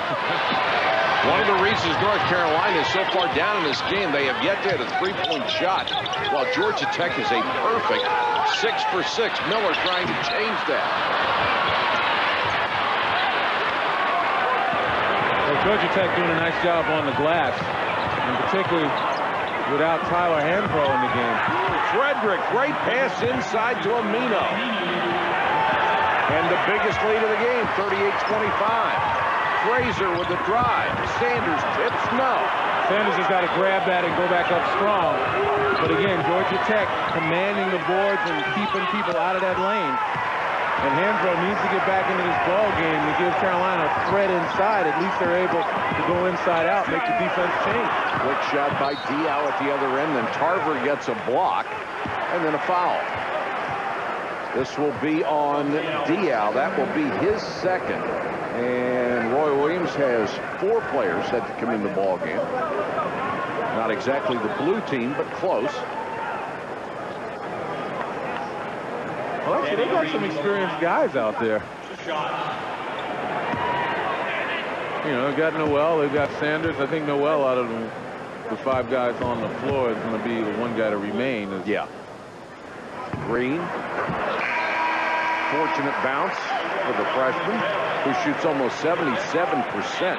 One of the reasons North Carolina is so far down in this game, they have yet to hit a three-point shot, while Georgia Tech is a perfect 6 for 6. Miller trying to change that. Well, Georgia Tech doing a nice job on the glass, and particularly without Tyler Hansbrough in the game. Frederick, great pass inside to Amino. And the biggest lead of the game, 38-25. Fraser with the drive. Sanders tips, no. Sanders has got to grab that and go back up strong. But again, Georgia Tech commanding the boards and keeping people out of that lane. And Hansbrough needs to get back into this ball game to give Carolina a threat inside. At least they're able to go inside out, make the defense change. Quick shot by Dial at the other end. Then Tarver gets a block and then a foul. This will be on Dial. That will be his second. And Roy Williams has 4 players set to come in the ball game. Not exactly the blue team, but close. Well, actually, they've got some experienced guys out there. You know, they've got Noel, they've got Sanders. I think Noel, out of the 5 guys on the floor, is going to be the one guy to remain. Yeah. Green. Fortunate bounce for the freshman, who shoots almost 77%.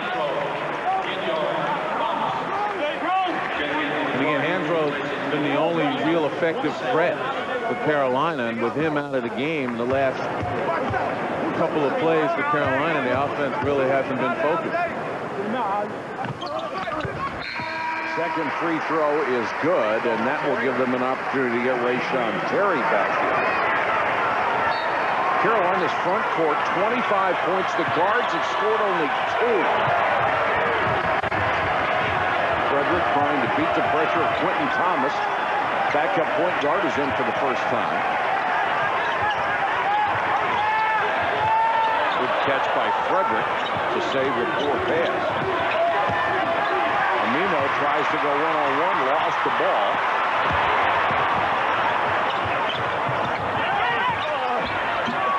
And again, Hansbrough's been the only real effective threat for Carolina, and with him out of the game, the last couple of plays for Carolina, the offense really hasn't been focused. Second free throw is good, and that will give them an opportunity to get Rayshon Terry back here. Carolina's front court, 25 points. The guards have scored only 2. Frederick trying to beat the pressure of Quentin Thomas. Backup point guard is in for the first time. Good catch by Frederick to save a poor pass. Amino tries to go one-on-one, lost the ball.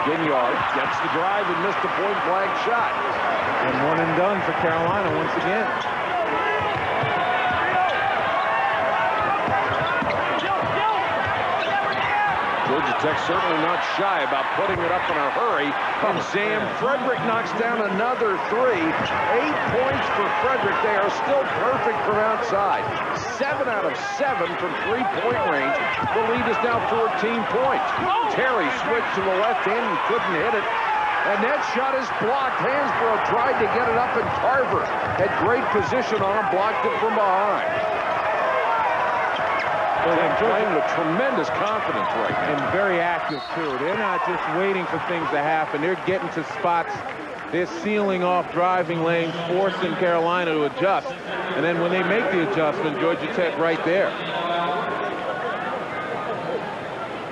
Ginyard gets the drive and missed the point-blank shot. And one and done for Carolina once again. Georgia Tech certainly not shy about putting it up in a hurry. And Sam Frederick knocks down another 3. 8 points for Frederick. They are still perfect from outside. 7 out of 7 from three-point range. The lead is now 14 points. Terry switched to the left hand and couldn't hit it. And that shot is blocked. Hansbrough tried to get it up, and Tarver had great position on him, blocked it from behind. Well, they're playing with tremendous confidence right now. And very active, too. They're not just waiting for things to happen. They're getting to spots. They're sealing off driving lanes, forcing Carolina to adjust. And then when they make the adjustment, Georgia Tech right there.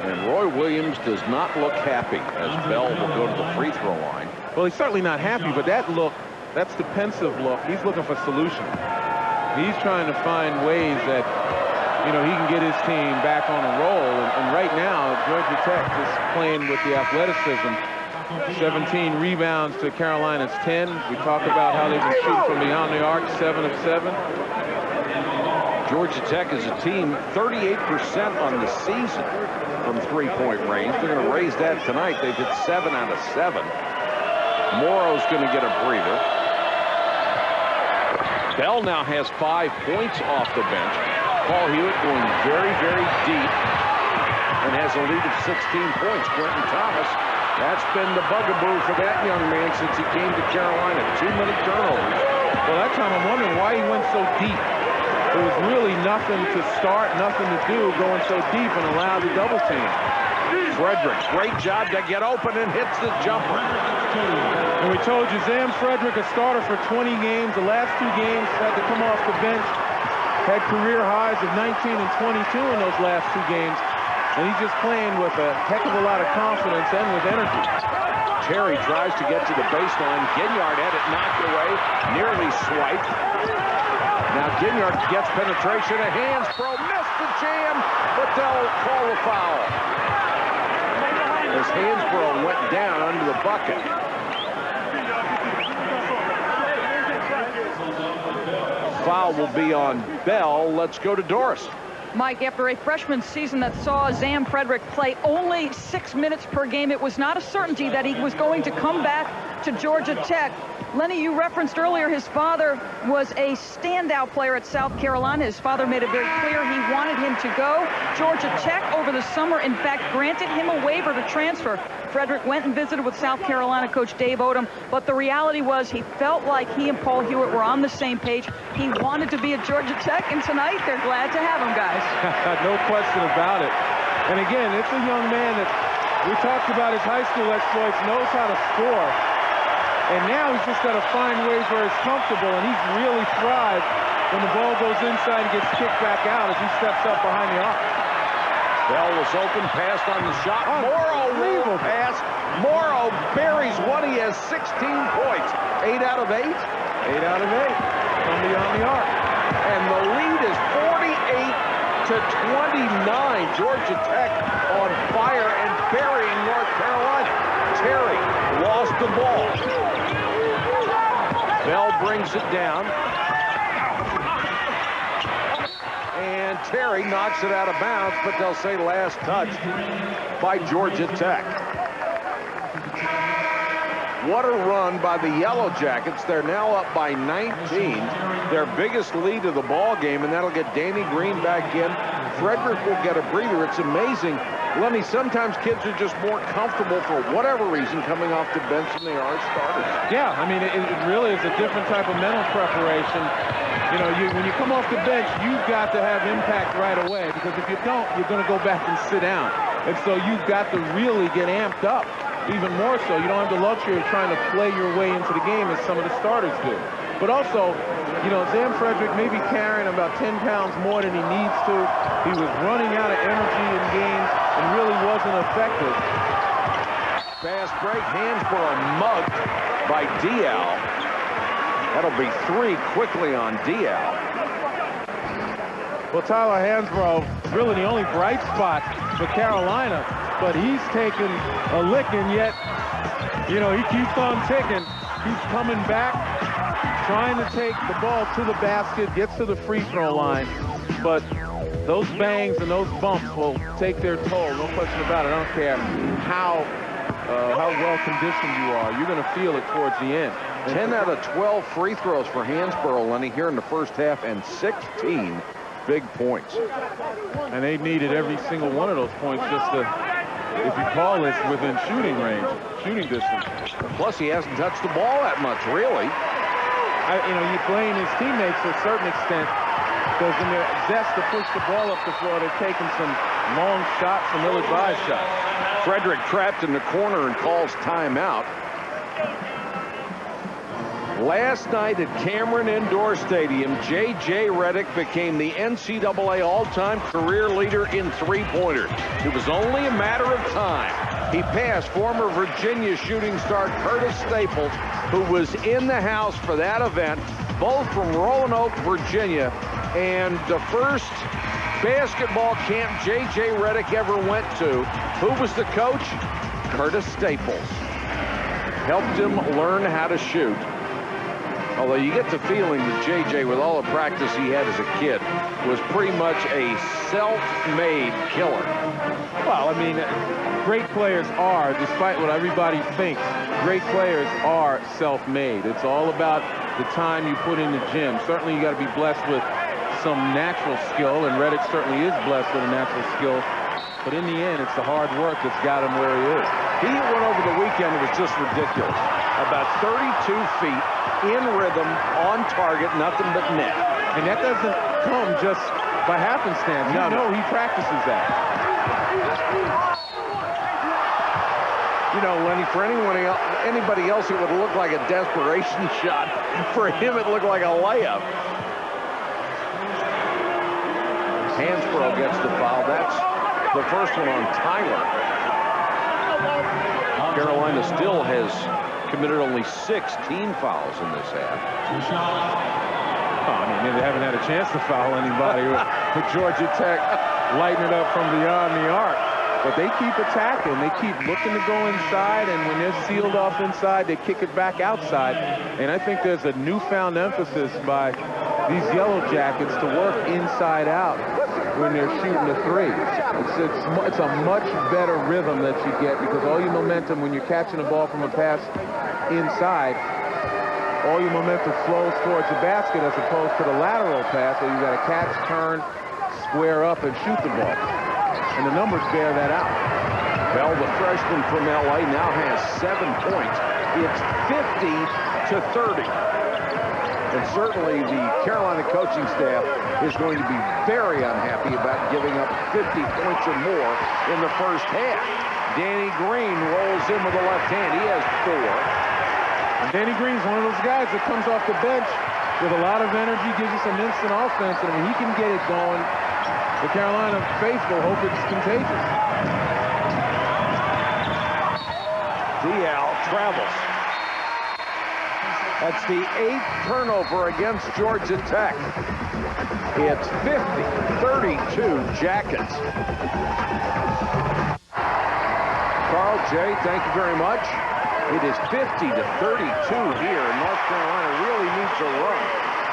And Roy Williams does not look happy as Bell will go to the free throw line. Well, he's certainly not happy, but that look, that's the pensive look. He's looking for solutions. He's trying to find ways that, you know, he can get his team back on a roll. And right now, Georgia Tech is playing with the athleticism. 17 rebounds to Carolina's 10. We talk about how they've been shooting from beyond the arc, 7 of 7. Georgia Tech is a team 38% on the season from three-point range. They're going to raise that tonight. They've hit 7 out of 7. Morrow's going to get a breather. Bell now has 5 points off the bench. Paul Hewitt going very, very deep and has a lead of 16 points. Quentin Thomas, that's been the bugaboo for that young man since he came to Carolina. Too many turnovers. Well, that time I'm wondering why he went so deep. There was really nothing to start, nothing to do, going so deep and allowed the double team. Frederick, great job to get open and hits the jumper. And we told you, Sam Frederick, a starter for 20 games. The last 2 games had to come off the bench. Had career highs of 19 and 22 in those last 2 games. And he's just playing with a heck of a lot of confidence and with energy. Terry tries to get to the baseline. Ginyard had it knocked away, nearly swiped. Now Ginyard gets penetration. A Hansbrough missed the jam, but they'll call a foul. As Hansbrough went down under the bucket. foul will be on Bell. Let's go to Doris. Mike, after a freshman season that saw Zam Frederick play only 6 minutes per game, it was not a certainty that he was going to come back to Georgia Tech. Lenny, you referenced earlier his father was a standout player at South Carolina. His father made it very clear he wanted him to go. Georgia Tech over the summer, in fact, granted him a waiver to transfer. Frederick went and visited with South Carolina coach Dave Odom, but the reality was he felt like he and Paul Hewitt were on the same page. He wanted to be at Georgia Tech, and tonight they're glad to have him, guys. No question about it. And again, it's a young man that we talked about his high school exploits, knows how to score. And now he's just got to find ways where he's comfortable, and he's really thrived when the ball goes inside and gets kicked back out as he steps up behind the arc. Bell was open, passed on the shot. Morrow will pass. Morrow buries one. He has 16 points. 8 out of 8. 8 out of 8 from beyond the arc. And the lead is 48-29. Georgia Tech on fire and burying North Carolina. Terry lost the ball. Bell brings it down. And Terry knocks it out of bounds, but they'll say last touch by Georgia Tech. What a run by the Yellow Jackets. They're now up by 19. Their biggest lead of the ball game, and that'll get Danny Green back in. Frederick will get a breather. It's amazing. Lenny, sometimes kids are just more comfortable for whatever reason coming off the bench than they are starters. Yeah, I mean, it really is a different type of mental preparation. You know, when you come off the bench, you've got to have impact right away, because if you don't, you're going to go back and sit down. And so you've got to really get amped up, even more so. You don't have the luxury of trying to play your way into the game as some of the starters do. But also, you know, Zam Frederick may be carrying about 10 pounds more than he needs to. He was running out of energy in games and really wasn't effective. Fast break. Hansbrough mugged by Dial. That'll be 3 quickly on Dial. Well, Tyler Hansbrough is really the only bright spot for Carolina, but he's taken a licking, yet, you know, he keeps on ticking. He's coming back, trying to take the ball to the basket, gets to the free throw line, but those bangs and those bumps will take their toll, no question about it. I don't care how well conditioned you are. You're going to feel it towards the end. 10 out of 12 free throws for Hansbrough, Lenny, here in the first half, and 16 big points. And they needed every single one of those points just to, if you call this, within shooting range, shooting distance. Plus, he hasn't touched the ball that much, really. You know, you're playing his teammates to a certain extent, because in their zest to push the ball up the floor, they're taking some long shots, some ill-advised shots. Frederick trapped in the corner and calls timeout. Last night at Cameron Indoor Stadium, J.J. Redick became the NCAA all-time career leader in three-pointers. It was only a matter of time. He passed former Virginia shooting star Curtis Staples, who was in the house for that event, both from Roanoke, Virginia, and the first basketball camp J.J. Redick ever went to. Who was the coach? Curtis Staples. Helped him learn how to shoot. Although you get the feeling that J.J., with all the practice he had as a kid, was pretty much a self-made killer. Well, I mean, great players are, despite what everybody thinks, great players are self-made. It's all about the time you put in the gym. Certainly you got to be blessed with some natural skill, and Redick certainly is blessed with a natural skill. But in the end, it's the hard work that's got him where he is. He went over the weekend. It was just ridiculous. About 32 feet, in rhythm, on target, nothing but net. And that doesn't come just by happenstance. You know he practices that. You know, Lenny, for anybody else, it would look like a desperation shot. For him, it looked like a layup. Hansbrough gets the foul. That's the first one on Tyler. Carolina still has committed only 16 fouls in this half. Oh, I mean, they haven't had a chance to foul anybody with Georgia Tech lighting it up from beyond the arc. But they keep attacking. They keep looking to go inside, and when they're sealed off inside, they kick it back outside. And I think there's a newfound emphasis by these Yellow Jackets to work inside out when they're shooting the three. It's a much better rhythm that you get because all your momentum when you're catching a ball from a pass inside, all your momentum flows towards the basket as opposed to the lateral pass where you got to catch, turn, square up, and shoot the ball. And the numbers bear that out. Bell, the freshman from LA, now has 7 points. It's 50-30. And certainly the Carolina coaching staff is going to be very unhappy about giving up 50 points or more in the first half. Danny Green rolls in with the left hand. He has 4. And Danny Green's one of those guys that comes off the bench with a lot of energy, gives you some instant offense, and when he can get it going, the Carolina faithful hope it's contagious. Dial travels. That's the 8th turnover against Georgia Tech. It's 50-32 Jackets. Carl, Jay, thank you very much. It is 50-32 here, and North Carolina really needs a run.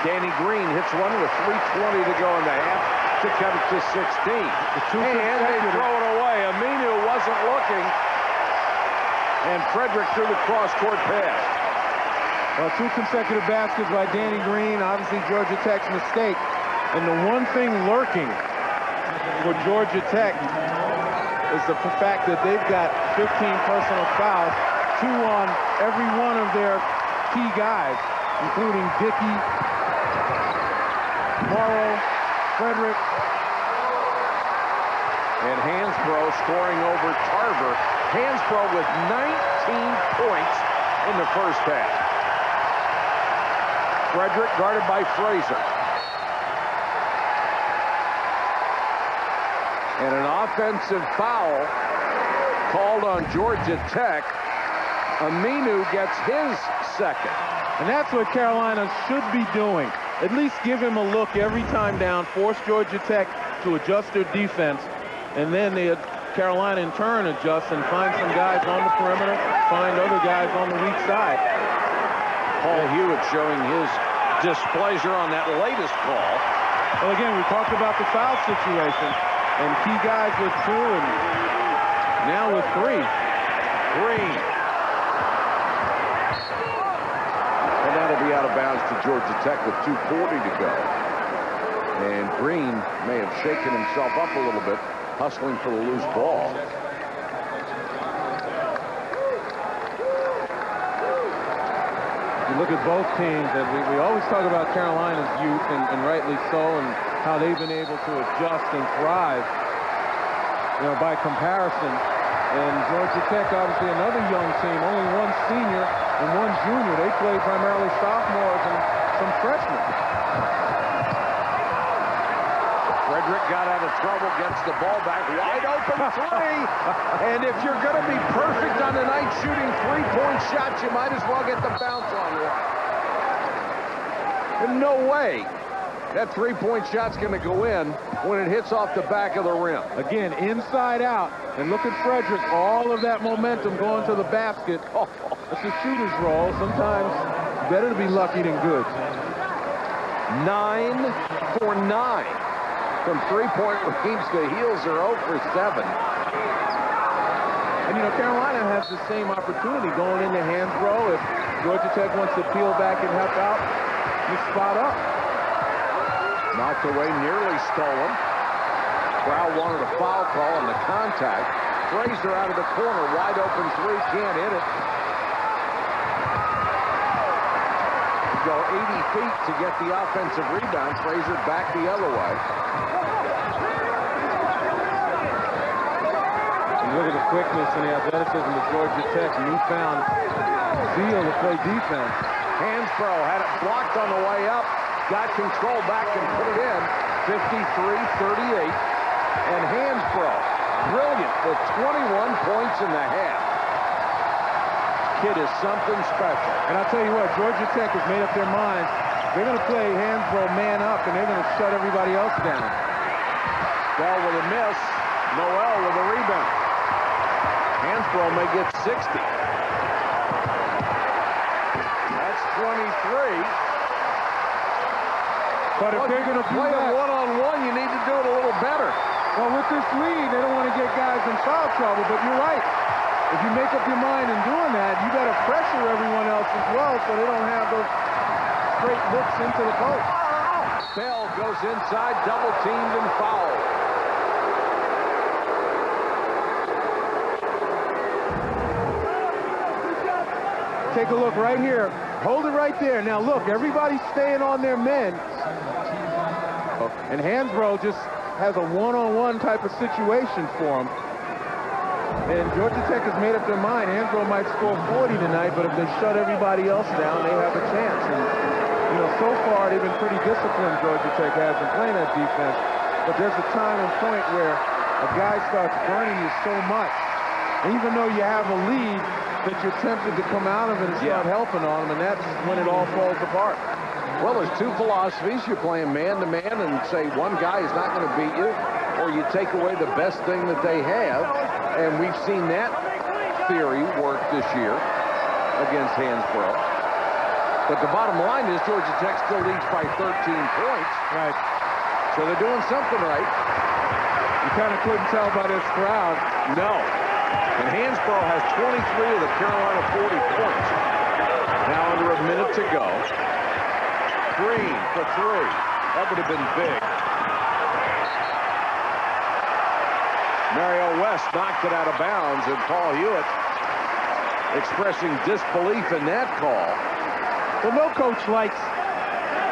Danny Green hits one with 3:20 to go in the half to cut it to 16. And they throw it away. Aminu wasn't looking. And Frederick threw the cross-court pass. Well, 2 consecutive baskets by Danny Green, obviously Georgia Tech's mistake. And the one thing lurking for Georgia Tech is the fact that they've got 15 personal fouls, 2 on every one of their key guys, including Dickey, Morrow, Frederick. And Hansbrough scoring over Tarver. Hansbrough with 19 points in the first half. Frederick guarded by Fraser. And an offensive foul called on Georgia Tech. Aminu gets his second. And that's what Carolina should be doing. At least give him a look every time down, force Georgia Tech to adjust their defense, and then Carolina in turn adjusts and find some guys on the perimeter, find other guys on the weak side. Paul Hewitt showing his displeasure on that latest call. Well, again, we talked about the foul situation, and key guys with 2 and now with 3. Green. And that'll be out of bounds to Georgia Tech with 2:40 to go. And Green may have shaken himself up a little bit, hustling for the loose ball. You look at both teams, and we always talk about Carolina's youth, and rightly so, and how they've been able to adjust and thrive, by comparison. And Georgia Tech, obviously another young team, only 1 senior and 1 junior. They play primarily sophomores and some freshmen. Frederick got out of trouble, gets the ball back, wide open 3. And if you're going to be perfect on the night shooting 3-point shots, you might as well get the bounce on one. No way that 3-point shot's going to go in when it hits off the back of the rim. Again, inside out. And look at Frederick, all of that momentum going to the basket. It's a shooter's roll. Sometimes better to be lucky than good. 9 for 9 from 3-point range. The Heels are 0 for 7. And, Carolina has the same opportunity going into Hansbrough. If Georgia Tech wants to peel back and help out, you spot up. Knocked away, nearly stolen. Brow wanted a foul call on the contact. Fraser out of the corner, wide open 3, can't hit it. Go 80 feet to get the offensive rebound. Fraser back the other way. And look at the quickness and the athleticism of Georgia Tech. Newfound zeal to play defense. Hansbrough had it blocked on the way up. Got control back and put it in. 53-38. And Hansbrough, brilliant with 21 points in the half. Kid is something special. And I'll tell you what, Georgia Tech has made up their minds. They're going to play Hansbrough man up, and they're going to shut everybody else down. Bell with a miss. Noel with a rebound. Hansbrough may get 60. That's 23. But if they're going to play a one-on-one, you need to do it a little better. Well, with this lead, they don't want to get guys in foul trouble, but you're right. If you make up your mind in doing that, you got to pressure everyone else as well so they don't have those straight looks into the post. Bell goes inside, double teamed and fouled. Take a look right here. Hold it right there. Now look, everybody's staying on their men. And Hansbrough just has a one-on-one type of situation for him. And Georgia Tech has made up their mind. Hansbrough might score 40 tonight, but if they shut everybody else down, they have a chance. And, you know, so far they've been pretty disciplined, Georgia Tech has been playing that defense. But there's a time and point where a guy starts burning you so much. And even though you have a lead, that you're tempted to come out of it and start helping on them, and that's when it all falls apart. Well, there's two philosophies. You're playing man-to-man and say one guy is not going to beat you, or you take away the best thing that they have. And we've seen that theory work this year against Hansbrough. But the bottom line is Georgia Tech still leads by 13 points. Right. So they're doing something right. You kind of couldn't tell by this crowd. No. And Hansbrough has 23 of the Carolina 40 points. Now under a minute to go. Green for three. That would have been big. Mario West knocked it out of bounds, and Paul Hewitt expressing disbelief in that call. Well, no coach likes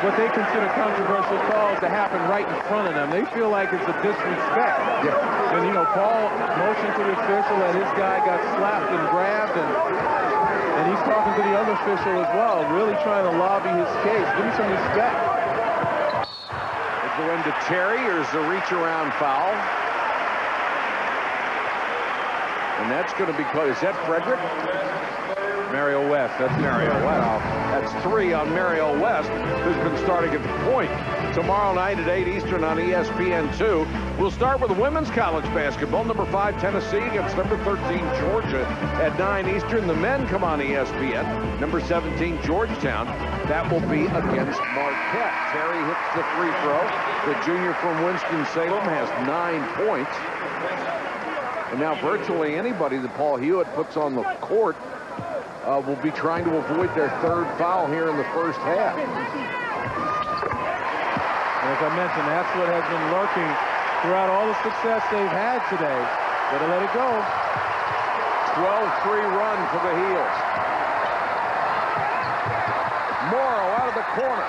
what they consider controversial calls to happen right in front of them. They feel like it's a disrespect. Yeah. And, you know, Paul motioned to the official that his guy got slapped and grabbed, and he's talking to the other official as well, really trying to lobby his case. Give him some respect. Is go into Terry, or is the reach-around foul? And that's going to be close. Is that Frederick? Mario West. That's Mario West. That's three on Mario West, who's been starting at the point. Tomorrow night at 8 Eastern on ESPN2. We'll start with women's college basketball. Number 5, Tennessee against number 13, Georgia at 9 Eastern. The men come on ESPN. Number 17, Georgetown. That will be against Marquette. Terry hits the free throw. The junior from Winston-Salem has 9 points. And now virtually anybody that Paul Hewitt puts on the court will be trying to avoid their third foul here in the first half. As I mentioned, that's what has been lurking throughout all the success they've had today. Better let it go. 12-3 run for the Heels. Morrow out of the corner.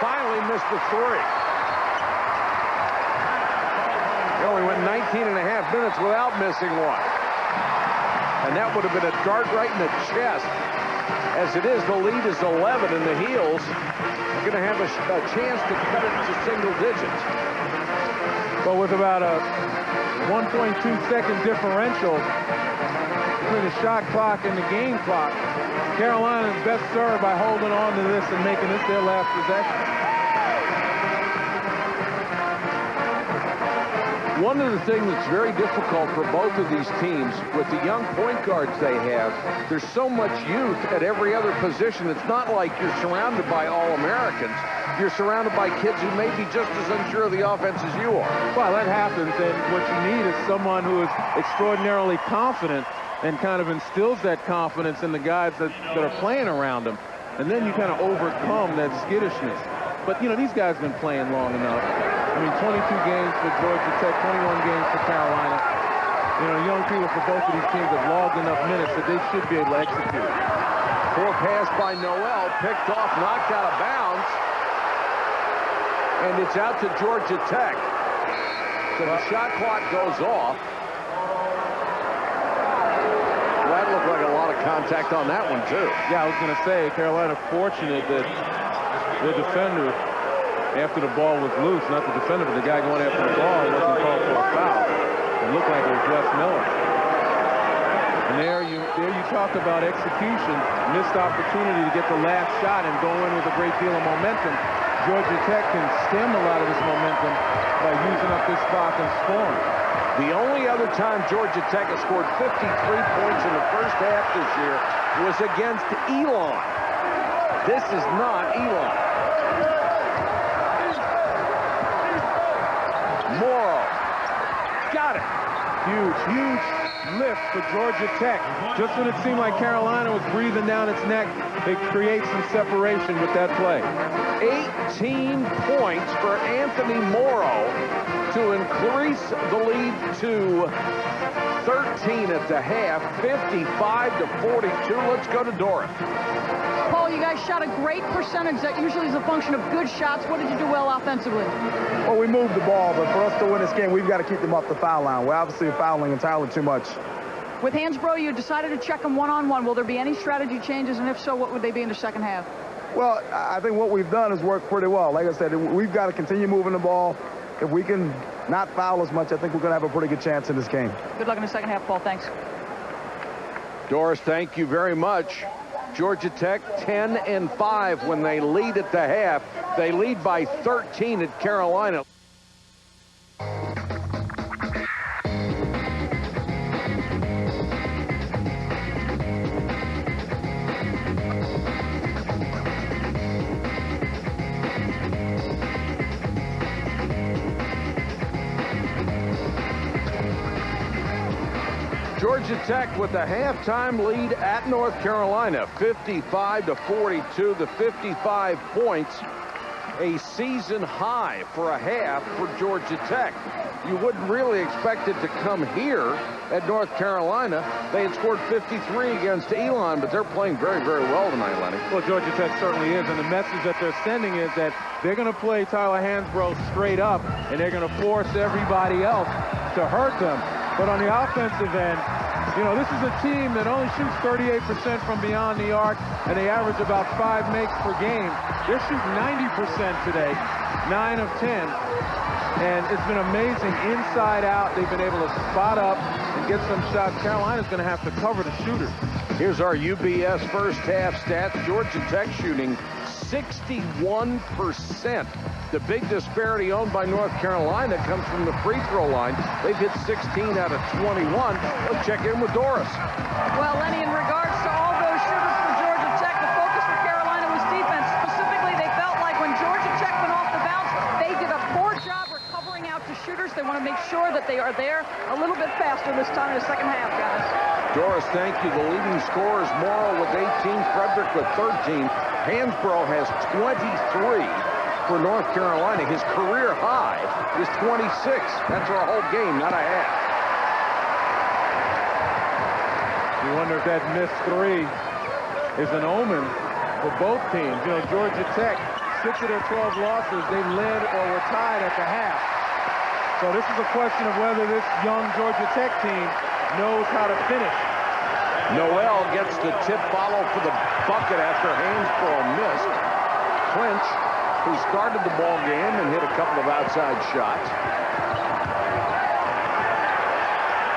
Finally missed the three. He only went 19 and a half minutes without missing one. And that would have been a dart right in the chest. As it is, the lead is 11, and the Heels are going to have a chance to cut it to single digits. But with about a 1.2-second differential between the shot clock and the game clock, Carolina is best served by holding on to this and making this their last possession. One of the things that's very difficult for both of these teams, with the young point guards they have, there's so much youth at every other position. It's not like you're surrounded by All-Americans. You're surrounded by kids who may be just as unsure of the offense as you are. Well, that happens, and what you need is someone who is extraordinarily confident and kind of instills that confidence in the guys that are playing around them. And then you kind of overcome that skittishness. But, you know, these guys have been playing long enough. I mean, 22 games for Georgia Tech, 21 games for Carolina. You know, young people for both of these teams have logged enough minutes that they should be able to execute. Poor pass by Noel, picked off, knocked out of bounds. And it's out to Georgia Tech. So the shot clock goes off. That looked like a lot of contact on that one, too. Yeah, I was going to say, Carolina fortunate that the defender, after the ball was loose, not the defender, but the guy going after the ball, wasn't called for a foul. It looked like it was Wes Miller. And there you talk about execution, missed opportunity to get the last shot and go in with a great deal of momentum. Georgia Tech can stem a lot of this momentum by using up this clock and scoring. The only other time Georgia Tech has scored 53 points in the first half this year was against Elon. This is not Elon. got it. Huge lift for Georgia Tech. Just when it seemed like Carolina was breathing down its neck, they create some separation with that play. 18 points for Anthony Morrow to increase the lead to 13 at the half, 55-42. Let's go to Doris. Paul, you guys shot a great percentage. That usually is a function of good shots. What did you do well offensively? Well, we moved the ball, but for us to win this game, we've got to keep them off the foul line. We're obviously fouling entirely too much. With Hansbrough, you decided to check him one-on-one. Will there be any strategy changes, and if so, what would they be in the second half? Well, I think what we've done has worked pretty well. Like I said, we've got to continue moving the ball. If we can not foul as much, I think we're going to have a pretty good chance in this game. Good luck in the second half, Paul. Thanks. Doris, thank you very much. Georgia Tech 10-5 when they lead at the half. They lead by 13 at Carolina. Georgia Tech with a halftime lead at North Carolina, 55-42. The 55 points, a season high for a half for Georgia Tech. You wouldn't really expect it to come here at North Carolina. They had scored 53 against Elon, but they're playing very, very well tonight, Lenny. Well, Georgia Tech certainly is, and the message that they're sending is that they're going to play Tyler Hansbrough straight up, and they're going to force everybody else to hurt them. But on the offensive end, you know, this is a team that only shoots 38% from beyond the arc, and they average about 5 makes per game. They're shooting 90% today, 9 of 10. And it's been amazing inside out. They've been able to spot up and get some shots. Carolina's going to have to cover the shooters. Here's our UBS first half stats. Georgia Tech shooting 61%. The big disparity owned by North Carolina comes from the free throw line. They've hit 16 out of 21. Let's check in with Doris. Well, Lenny, in regards to all those shooters for Georgia Tech, the focus for Carolina was defense. Specifically, they felt like when Georgia Tech went off the bounce, they did a poor job recovering out to shooters. They want to make sure that they are there a little bit faster this time in the second half, guys. Doris, thank you. The leading scorers, Morrow with 18, Frederick with 13. Hansbrough has 23 for North Carolina. His career high is 26. That's our whole game, not a half. You wonder if that missed 3 is an omen for both teams. You know, Georgia Tech, 6 of their 12 losses, they led or were tied at the half. So this is a question of whether this young Georgia Tech team knows how to finish. Noel gets the tip follow for the bucket after Hansbrough missed. Clinch, who started the ball game and hit a couple of outside shots.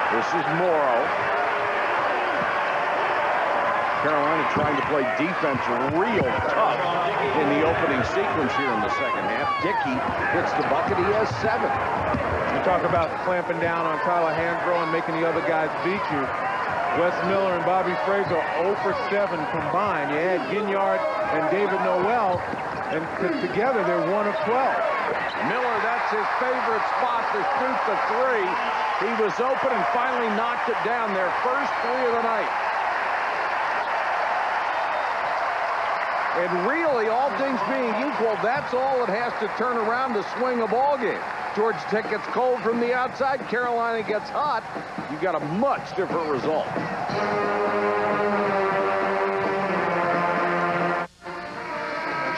This is Morrow. Carolina trying to play defense real tough in the opening sequence here in the second half. Dickey hits the bucket. He has 7. You talk about clamping down on Tyler Hansbrough and making the other guys beat you. Wes Miller and Bobby Fraser 0 for 7 combined. You add Ginyard and David Noel, and together they're 1 of 12. Miller, that's his favorite spot to shoot the 3. He was open and finally knocked it down. Their first 3 of the night. And really, all things being equal, that's all it has to turn around to swing a ball game. Georgia Tech gets cold from the outside. Carolina gets hot. You got a much different result.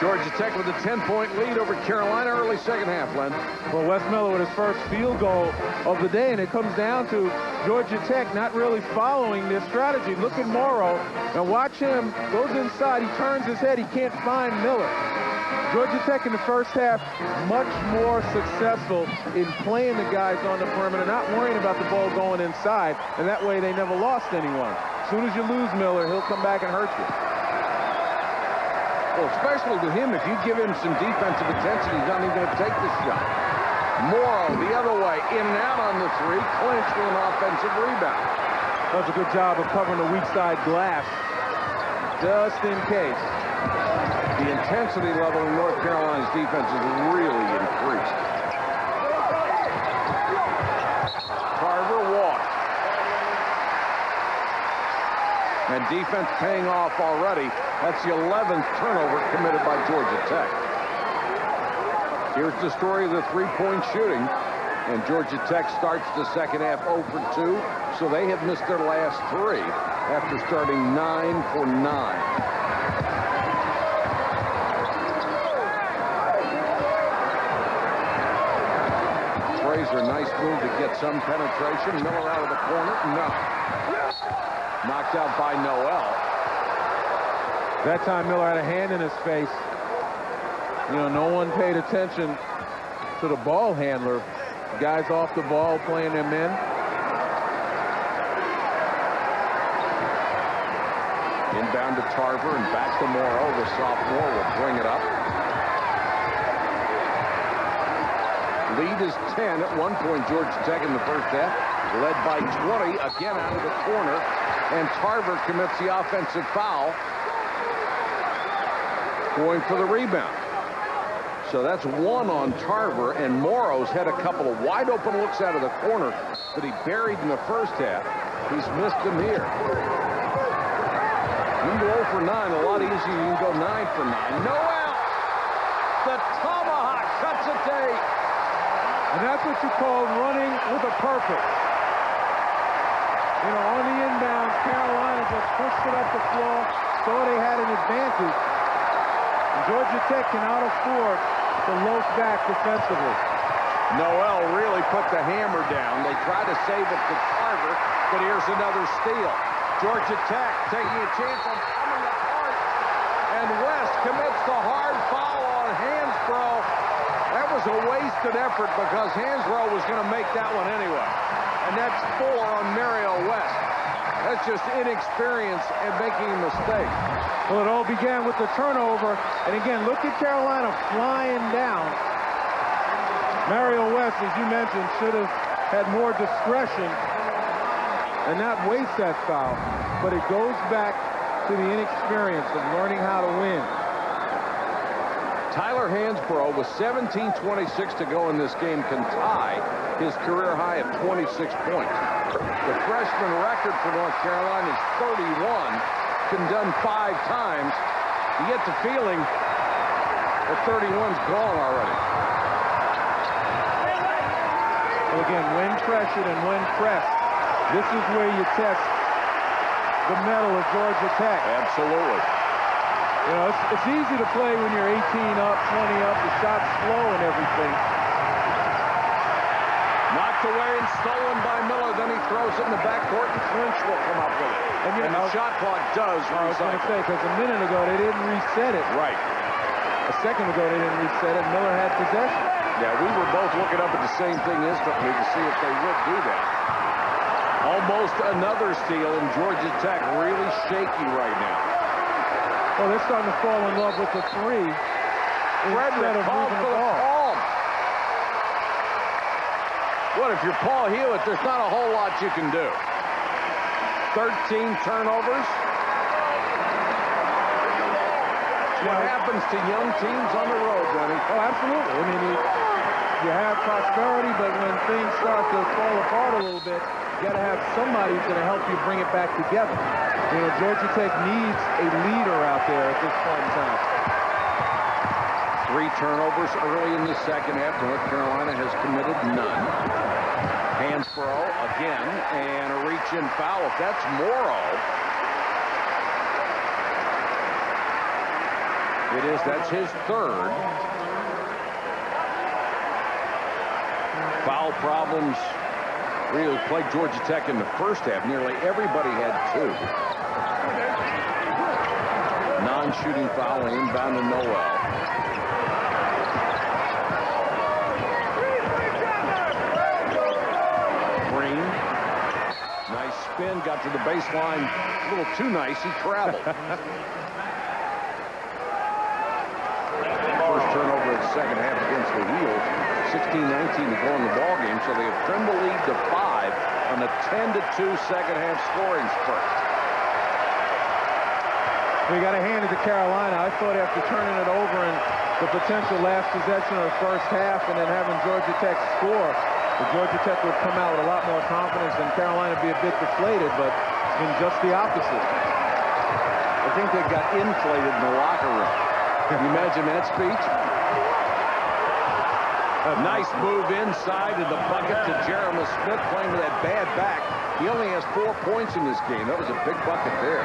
Georgia Tech with a 10-point lead over Carolina early second half, Len. Well, Wes Miller with his first field goal of the day, and it comes down to Georgia Tech not really following their strategy. Look at Morrow, and watch him. Goes inside, he turns his head, he can't find Miller. Georgia Tech in the first half much more successful in playing the guys on the perimeter, not worrying about the ball going inside, and that way they never lost anyone. As soon as you lose Miller, he'll come back and hurt you. Well, especially with him, if you give him some defensive intensity, he's not even going to take the shot. Morrow the other way, in and out on the 3, Clinch with an offensive rebound. Does a good job of covering the weak side glass, just in case. The intensity level in North Carolina's defense is really increased. Tarver walks. And defense paying off already. That's the 11th turnover committed by Georgia Tech. Here's the story of the three-point shooting. And Georgia Tech starts the second half 0 for 2, so they have missed their last 3 after starting 9 for 9. Fraser, nice move to get some penetration. Miller out of the corner. No. Knocked out by Noel. That time Miller had a hand in his face. You know, no one paid attention to the ball handler. Guys off the ball playing their men. Inbound to Tarver and back to Morrow. The sophomore will bring it up. Lead is 10 at one point. Georgia Tech in the first half, led by 20. Again out of the corner, and Tarver commits the offensive foul, going for the rebound. So that's 1 on Tarver, and Morrow's had a couple of wide open looks out of the corner that he buried in the first half. He's missed them here. You can go 0 for 9 a lot easier. You can go 9 for 9. Noel, the tomahawk cuts it to 8. And that's what you call running with a purpose. You know, on the inbound, Carolina just pushed it up the floor, so they had an advantage. And Georgia Tech cannot afford to loaf back defensively. Noel really put the hammer down. They tried to save it to Tarver, but here's another steal. Georgia Tech taking a chance on coming apart. And West commits the hard foul on Hansbrough. That was a wasted effort because Hansbrough was going to make that one anyway. And that's 4 on Mario West. That's just inexperience and making a mistake. Well, it all began with the turnover. And again, look at Carolina flying down. Mario West, as you mentioned, should have had more discretion and not waste that foul. But it goes back to the inexperience of learning how to win. Tyler Hansbrough, with 17:26 to go in this game, can tie his career high of 26 points. The freshman record for North Carolina is 31, been done 5 times. You get the feeling that 31's gone already. Well, again, when pressured and when pressed, this is where you test the mettle of Georgia Tech. Absolutely. You know, it's easy to play when you're 18 up, 20 up, the shot's slow and everything. Knocked away and stolen by Miller. Then he throws it in the backcourt, and Clinch will come up with it. And the shot clock does I was going to say, because a minute ago they didn't reset it. Right. A second ago they didn't reset it. Miller had possession. Yeah, we were both looking up at the same thing instantly to see if they would do that. Almost another steal, and Georgia Tech really shaky right now. Well, they're starting to fall in love with the 3 instead of moving the ball. What, if you're Paul Hewitt, there's not a whole lot you can do. 13 turnovers. What happens to young teams on the road, Denny? Oh, absolutely. I mean, you have prosperity, but when things start to fall apart a little bit, you got to have somebody who's going to help you bring it back together. You know, Georgia Tech needs a leader out there at this point in time. 3 turnovers early in the second half. North Carolina has committed none. Hansbrough again, and a reach-in foul. If that's Morrow, it is. That's his 3rd. Foul problems really plagued Georgia Tech in the first half. Nearly everybody had 2. Non-shooting foul inbound to Noel. Green. Nice spin. Got to the baseline. A little too nice. He traveled. First turnover of the second half against the Wheels. 16-19 to go in the ballgame, so they have trimmed the lead to 5 on a 10-2 second half scoring spurt. We got to hand it to Carolina. I thought after turning it over and the potential last possession of the first half and then having Georgia Tech score, The Georgia Tech would come out with a lot more confidence and Carolina be a bit deflated, but it's been just the opposite. I think they got inflated in the locker room. Can you imagine that speech? A nice move inside of the bucket to Jeremy Smith, playing with that bad back. He only has 4 points in this game. That was a big bucket there.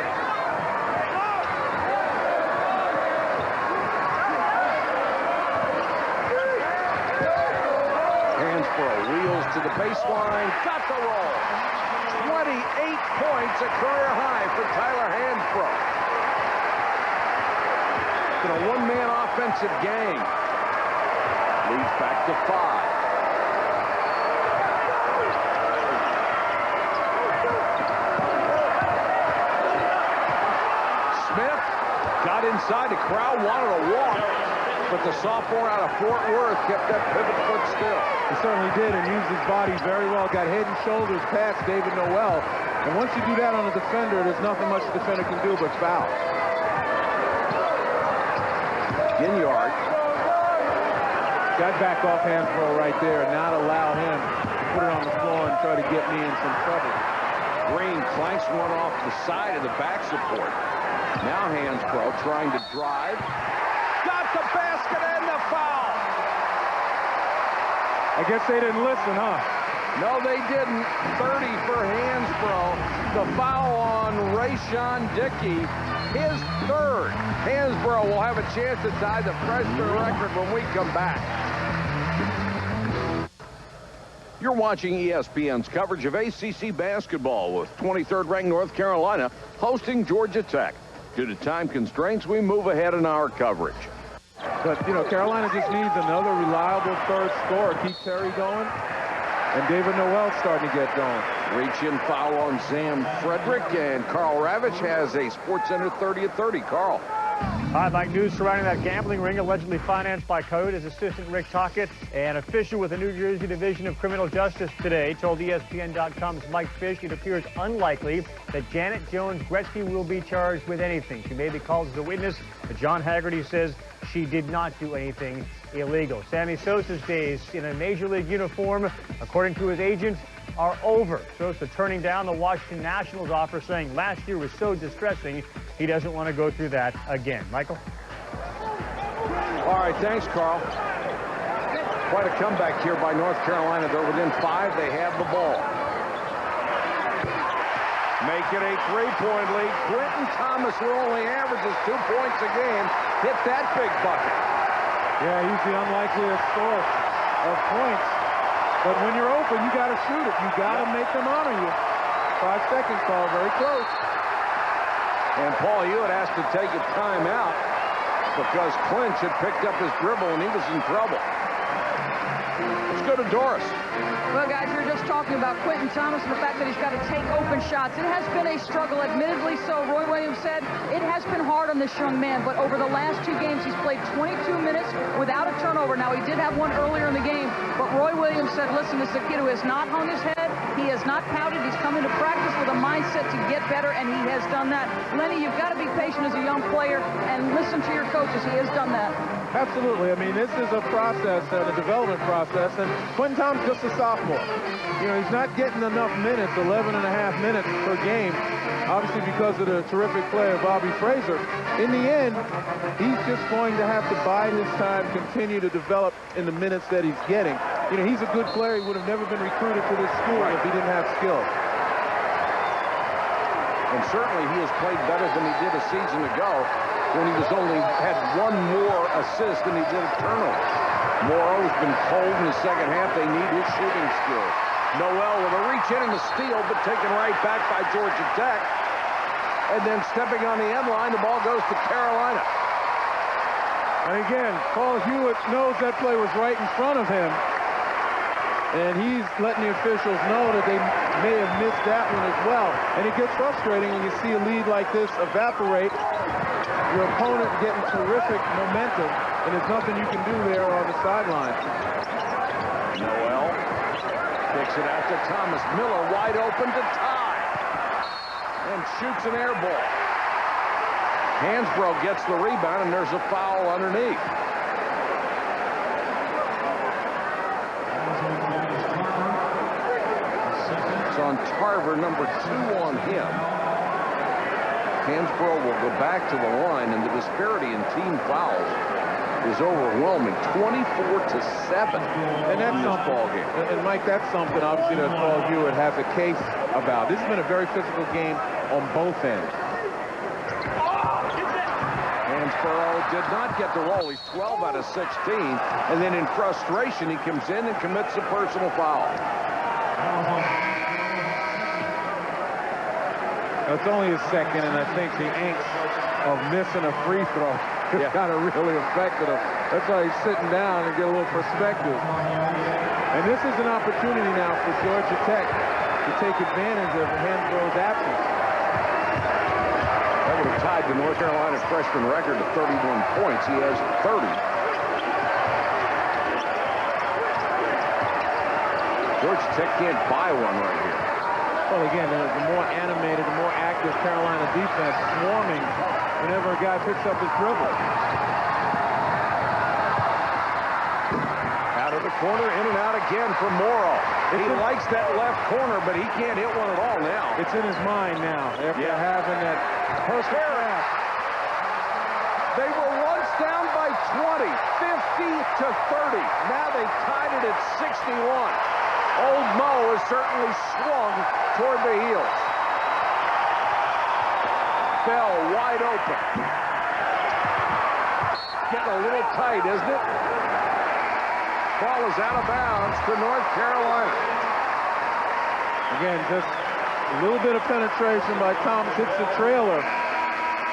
Hansbrough wheels to the baseline. Got the roll. 28 points, a career high for Tyler Hansbrough. In a one-man offensive game. Leads back to 5. Smith got inside. The crowd wanted to walk, but the sophomore out of Fort Worth kept that pivot foot still. He certainly did and used his body very well. Got head and shoulders past David Noel. And once you do that on a defender, there's nothing much the defender can do but foul. Ginyard. Got back off Hansbrough right there and not allow him to put it on the floor and try to get me in some trouble. Green clanks one off the side of the back support. Now Hansbrough trying to drive. Got the basket and the foul. I guess they didn't listen, huh? No, they didn't. 30 for Hansbrough. The foul on Rayshon Dickey. His third. Hansbrough will have a chance to tie the freshman record when we come back. You're watching ESPN's coverage of ACC basketball with 23rd ranked North Carolina hosting Georgia Tech. Due to time constraints, we move ahead in our coverage. But, you know, Carolina just needs another reliable third scorer. Keep Terry going. And David Noel starting to get going. Reach-in foul on Sam Frederick, and Carl Ravitch has a SportsCenter 30-30. Carl. Hi, Mike. News surrounding that gambling ring allegedly financed by Code is assistant Rick Tockett. An official with the New Jersey Division of Criminal Justice today told ESPN.com's Mike Fish it appears unlikely that Janet Jones-Gretzky will be charged with anything. She may be called as a witness, but John Haggerty says she did not do anything illegal. Sammy Sosa's days in a Major League uniform, according to his agent, are over. Sosa turning down the Washington Nationals offer, saying last year was so distressing, he doesn't want to go through that again. Michael? All right, thanks, Carl. Quite a comeback here by North Carolina. They're within 5. They have the ball. Make it a 3-point lead. Quentin Thomas, who only averages 2 points a game, hit that big bucket. Yeah, he's the unlikeliest source of points. But when you're open, you got to shoot it. You got to make them honor you. 5 seconds call, very close. And Paul Hewitt has to take a timeout because Clinch had picked up his dribble and he was in trouble. Let's go to Doris. Well, guys, we were just talking about Quentin Thomas and the fact that he's got to take open shots. It has been a struggle, admittedly so. Roy Williams said it has been hard on this young man, but over the last 2 games, he's played 22 minutes without a turnover. Now, he did have one earlier in the game, but Roy Williams said, listen, this is a kid who has not hung his head. He has not pouted. He's come into practice with a mindset to get better, and he has done that. Lenny, you've got to be patient as a young player and listen to your coaches. He has done that. Absolutely. I mean, this is a process, a development process, and Quentin Thomas just a sophomore. You know, he's not getting enough minutes, 11 and a half minutes per game, obviously because of the terrific play of Bobby Fraser. In the end, he's just going to have to bide his time, continue to develop in the minutes that he's getting. You know, he's a good player. He would have never been recruited to this school if he didn't have skill. And certainly he has played better than he did a season ago when he was only had 1 more assist than he did a turnover. Morrow's been cold in the second half. They need his shooting skills. Noel with a reach in and a steal, but taken right back by Georgia Tech. And then stepping on the end line, the ball goes to Carolina. And again, Paul Hewitt knows that play was right in front of him. And he's letting the officials know that they may have missed that one as well. And it gets frustrating when you see a lead like this evaporate. Your opponent getting terrific momentum, and there's nothing you can do there on the sideline. Noel kicks it out to Thomas. Miller wide open to tie. And shoots an air ball. Hansbrough gets the rebound, and there's a foul underneath. Carver, number 2 on him. Hansbrough will go back to the line, and the disparity in team fouls is overwhelming, 24-7 And that's in this ball game. And Mike, that's something obviously that Paul Hewitt has a case about. This has been a very physical game on both ends. Hansbrough did not get the roll. He's 12 out of 16, and then in frustration, he comes in and commits a personal foul. It's only his second, and I think the angst of missing a free throw kind of really affected him. That's why he's sitting down and get a little perspective. And this is an opportunity now for Georgia Tech to take advantage of Hansbrough's absence. That would have tied the North Carolina freshman record to 31 points. He has 30. Georgia Tech can't buy one right here. Well, again, the more animated, the more active Carolina defense swarming whenever a guy picks up his dribble. Out of the corner, in and out again for Morrow. He likes that left corner, but he can't hit one at all now. It's in his mind now after having that perfect pass. They were once down by 20, 50-30. Now they tied it at 61. Old Mo has certainly swung toward the heels. Bell wide open. Getting a little tight, isn't it? Ball is out of bounds to North Carolina. Again, just a little bit of penetration by Thomas. Hits the trailer.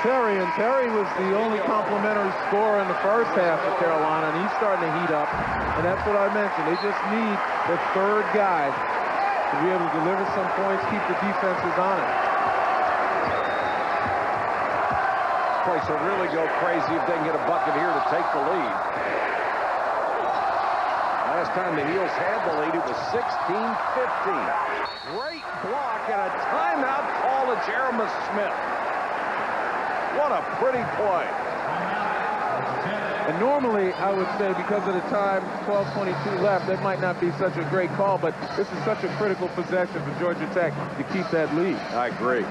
Terry, and Terry was the only complimentary scorer in the first half for Carolina, and he's starting to heat up. And that's what I mentioned. They just need the third guy to be able to deliver some points, keep the defenses on it. This place will really go crazy if they can get a bucket here to take the lead. Last time the Heels had the lead, it was 16-15. Great block and a timeout call to Jeremy Smith. What a pretty play. And normally, I would say, because of the time, 12:22 left, that might not be such a great call, but this is such a critical possession for Georgia Tech to keep that lead. I agree.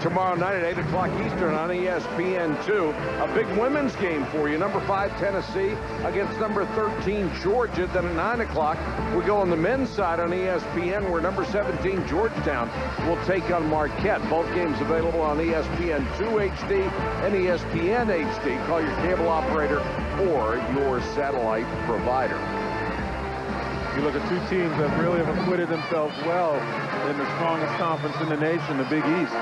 Tomorrow night at 8 o'clock Eastern on ESPN2, a big women's game for you. Number 5, Tennessee against number 13, Georgia. Then at 9 o'clock, we go on the men's side on ESPN, where number 17, Georgetown, will take on Marquette. Both games available on ESPN2 HD and ESPN HD. Call your cable operator or your satellite provider. You look at two teams that really have acquitted themselves well in the strongest conference in the nation, the Big East.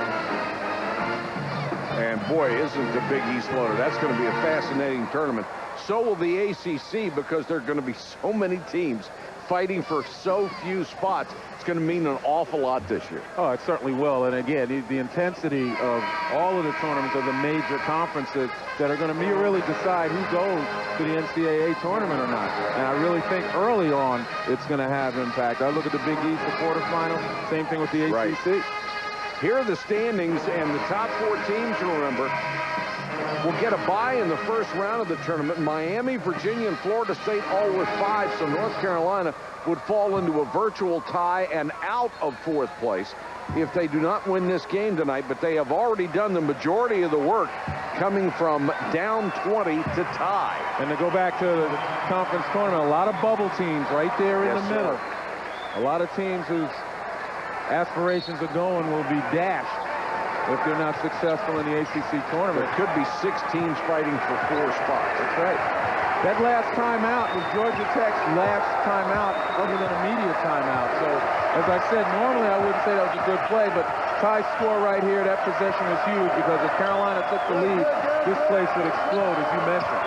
And boy, isn't the Big East loaded. That's going to be a fascinating tournament. So will the ACC, because there are going to be so many teams fighting for so few spots. It's going to mean an awful lot this year. Oh, it certainly will. And again, the intensity of all of the tournaments of the major conferences that are going to really decide who goes to the NCAA tournament or not. And I really think early on it's going to have impact. I look at the Big East, the quarterfinal, same thing with the ACC. Right. Here are the standings, and the top 4 teams, remember, will get a bye in the first round of the tournament. Miami, Virginia, and Florida State all with 5, so North Carolina would fall into a virtual tie and out of 4th place if they do not win this game tonight. But they have already done the majority of the work, coming from down 20 to tie. And to go back to the conference tournament, a lot of bubble teams right there in the middle. A lot of teams whose aspirations are going will be dashed if they're not successful in the ACC tournament. There could be 6 teams fighting for 4 spots. That's right. That last timeout was Georgia Tech's last timeout other than a media timeout. So, as I said, normally I wouldn't say that was a good play, but tie score right here, that possession was huge, because if Carolina took the lead, this place would explode, as you mentioned.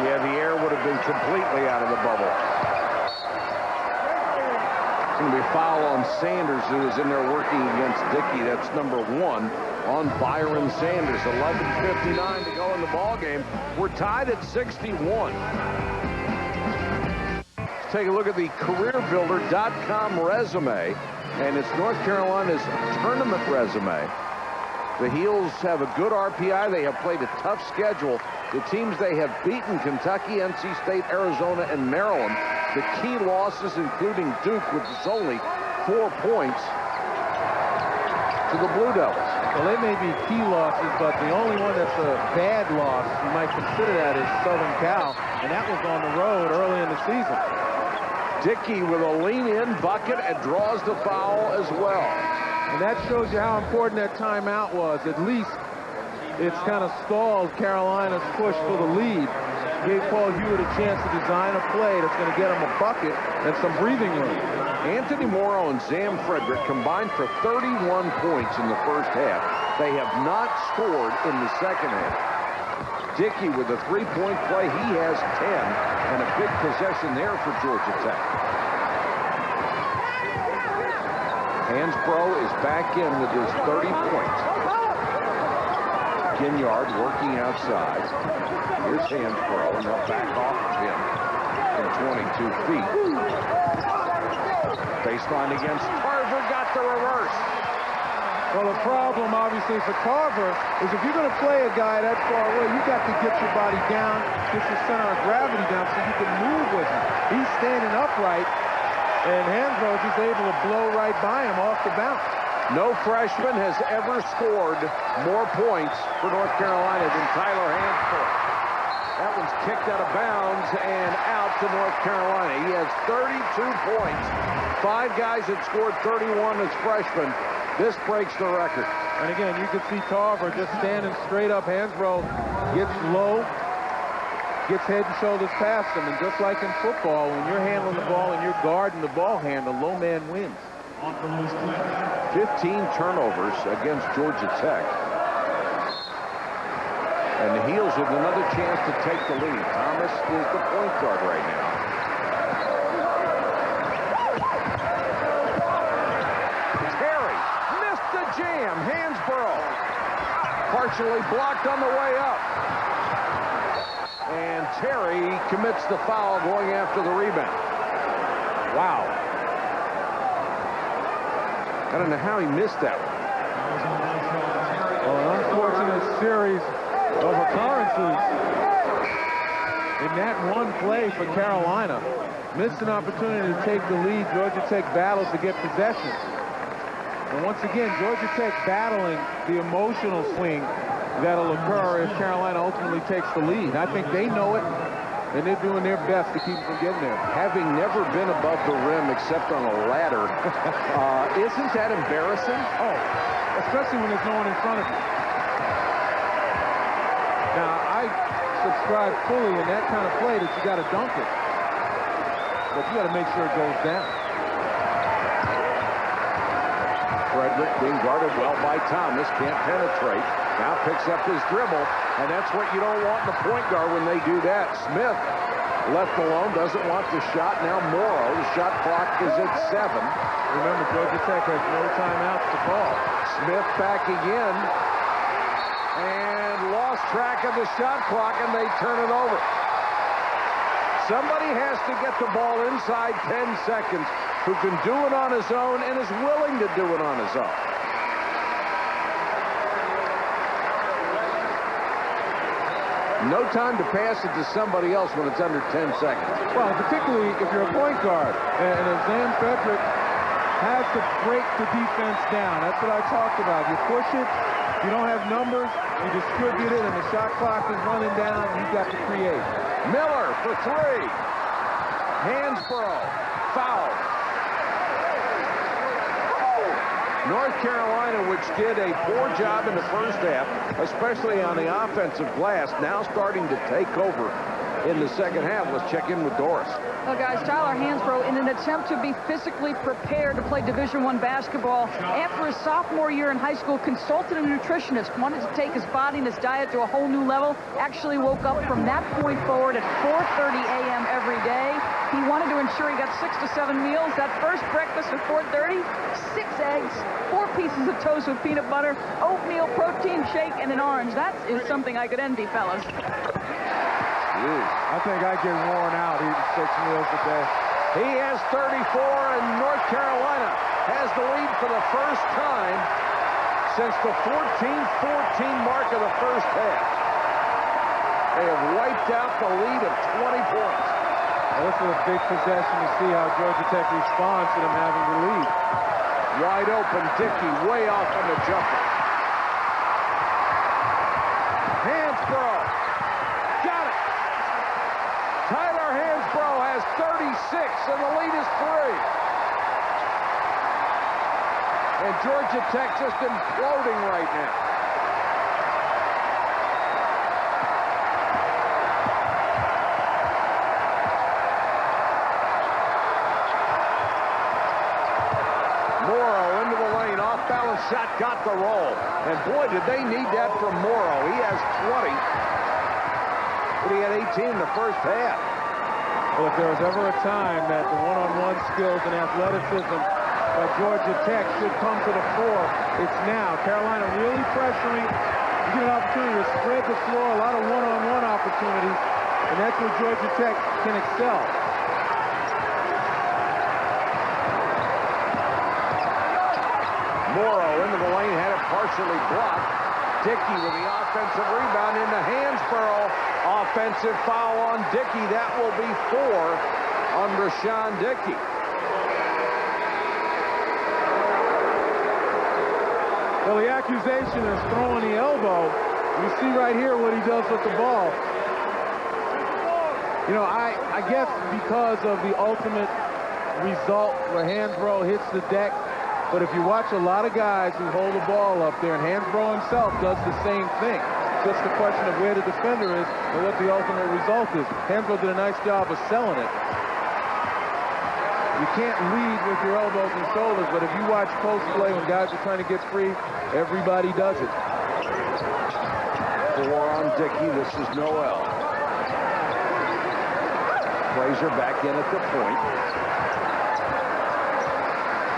Yeah, the air would have been completely out of the bubble. It's going to be a foul on Sanders, who is in there working against Dickey. That's number 1 on Byron Sanders. 11:59 to go in the ball game. We're tied at 61. Let's take a look at the CareerBuilder.com resume, and it's North Carolina's tournament resume. The Heels have a good RPI. They have played a tough schedule. The teams they have beaten: Kentucky, NC State, Arizona, and Maryland. The key losses, including Duke, which is only 4 points. to the Blue Devils. Well, they may be key losses, but the only one that's a bad loss, you might consider that, is Southern Cal, and that was on the road early in the season. Dickey with a lean-in bucket and draws the foul as well. And that shows you how important that timeout was. At least it's kind of stalled Carolina's push for the lead. Gave Paul Hewitt a chance to design a play that's going to get him a bucket and some breathing room. Anthony Morrow and Sam Frederick combined for 31 points in the first half. They have not scored in the second half. Dickey with a three-point play. He has 10, and a big possession there for Georgia Tech. Hansbrough is back in with his 30 points. Ginyard working outside. Here's Hansbrough, and they'll back off of him in 22 feet. Baseline against Tarver, got the reverse. Well, the problem, obviously, for Tarver is if you're going to play a guy that far away, you got to get your body down, get your center of gravity down so you can move with him. He's standing upright, and Hansbrough is able to blow right by him off the bounce. No freshman has ever scored more points for North Carolina than Tyler Hansbrough. That one's kicked out of bounds and out to North Carolina. He has 32 points. 5 guys that scored 31 as freshmen. This breaks the record. And again, you can see Tarver just standing straight up. Hansbrough gets low, gets head and shoulders past him. And just like in football, when you're handling the ball and you're guarding the ball handle, low man wins. 15 turnovers against Georgia Tech. And the Heels with another chance to take the lead. Thomas is the point guard right now. Terry missed the jam. Hansbrough partially blocked on the way up. And Terry commits the foul going after the rebound. Wow. I don't know how he missed that one. Well, an unfortunate series of occurrences in that one play for Carolina. Missed an opportunity to take the lead. Georgia Tech battles to get possession. And once again, Georgia Tech battling the emotional swing that'll occur if Carolina ultimately takes the lead. I think they know it, and they're doing their best to keep from getting there. Having never been above the rim except on a ladder, isn't that embarrassing? Oh, especially when there's no one in front of you. Now, I subscribe fully in that kind of play that you got to dunk it. But you got to make sure it goes down. Frederick being guarded well by Thomas, can't penetrate. Now picks up his dribble, and that's what you don't want in the point guard when they do that. Smith left alone, doesn't want the shot. Now Morrow, the shot clock is at 7. Remember, Georgia Tech has no timeouts to call. Smith back again, and lost track of the shot clock, and they turn it over. Somebody has to get the ball inside 10 seconds who can do it on his own and is willing to do it on his own. No time to pass it to somebody else when it's under 10 seconds. Well, particularly if you're a point guard. And if Sam Frederick has to break the defense down. That's what I talked about. You push it, you don't have numbers, you distribute it, and the shot clock is running down, you've got to create. Miller for 3. Hansbrough, foul. North Carolina, which did a poor job in the first half, especially on the offensive glass, now starting to take over in the second half. Let's check in with Doris. Well, guys, Tyler Hansbrough, in an attempt to be physically prepared to play Division I basketball, after his sophomore year in high school, consulted a nutritionist, wanted to take his body and his diet to a whole new level, actually woke up from that point forward at 4:30 a.m. every day. He wanted to ensure he got 6 to 7 meals. That first breakfast at 4:30, 6 eggs, 4 pieces of toast with peanut butter, oatmeal, protein shake, and an orange. That is something I could envy, fellas. I think I'd get worn out eating 6 meals a day. He has 34, and North Carolina has the lead for the first time since the 14-14 mark of the first half. They have wiped out the lead of 20 points. Well, this is a big possession to see how Georgia Tech responds to them having the lead. Wide open, Dickey way off on the jumper. Hansbrough. Got it. Tyler Hansbrough has 36, and the lead is 3. And Georgia Tech just imploding right now. Morrow into the lane, off-balance shot, got the roll. And boy, did they need that from Morrow. He has 20, but he had 18 in the first half. Well, if there was ever a time that the one-on-one skills and athleticism by Georgia Tech should come to the fore, it's now. Carolina really pressuring. You get an opportunity to spread the floor, a lot of one-on-one opportunities, and that's where Georgia Tech can excel. Morrow into the lane, had it partially blocked. Dickey with the offensive rebound into Hansbrough. Offensive foul on Dickey. That will be 4 on Rashawn Dickey. Well, the accusation is throwing the elbow. You see right here what he does with the ball. You know, I guess because of the ultimate result where Hansbrough hits the deck, but if you watch a lot of guys who hold the ball up there, and Hansbrough himself does the same thing. Just the question of where the defender is and what the ultimate result is. Hansbrough did a nice job of selling it. You can't lead with your elbows and shoulders, but if you watch post play when guys are trying to get free, everybody does it. 4 on Dickey. This is Noel. Frazier back in at the point.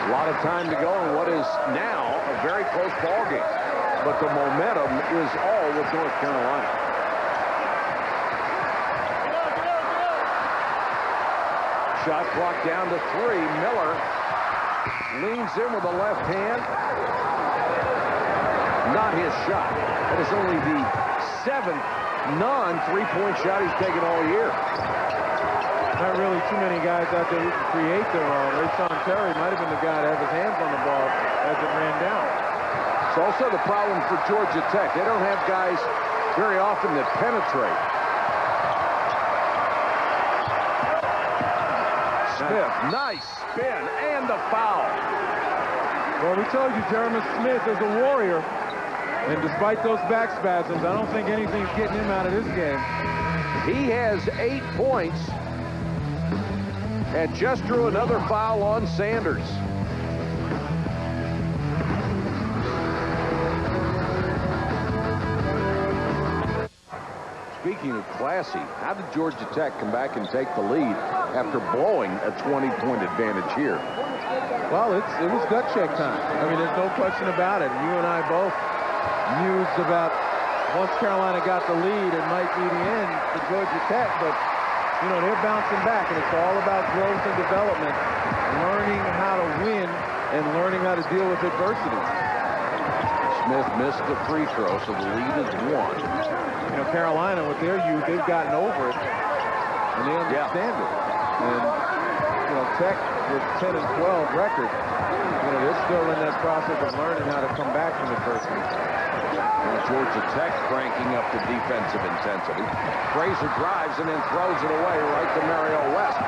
A lot of time to go in what is now a very close ball game. But the momentum is all with North Carolina. Shot clock down to 3. Miller leans in with the left hand. Not his shot. That is only the 7th non-3-point shot he's taken all year. Not really too many guys out there who can create their own. Rashawn Terry might have been the guy to have his hands on the ball as it ran down. It's also the problem for Georgia Tech. They don't have guys very often that penetrate. Smith, nice spin, and the foul. Well, we told you Jeremy Smith is a warrior. And despite those back spasms, I don't think anything's getting him out of this game. He has 8 points and just drew another foul on Sanders. Speaking of classy, how did Georgia Tech come back and take the lead after blowing a 20-point advantage here? Well, it was gut check time. I mean, there's no question about it. You and I both mused about once Carolina got the lead, it might be the end for Georgia Tech, but you know, they're bouncing back, and it's all about growth and development, learning how to win and learning how to deal with adversity. Smith missed the free throw, so the lead is 1. You know, Carolina, with their youth, they've gotten over it, and they understand it. And, you know, Tech with 10 and 12 record, you know, they're still in that process of learning how to come back from adversity. Now Georgia Tech cranking up the defensive intensity. Frazier drives and then throws it away right to Mario West.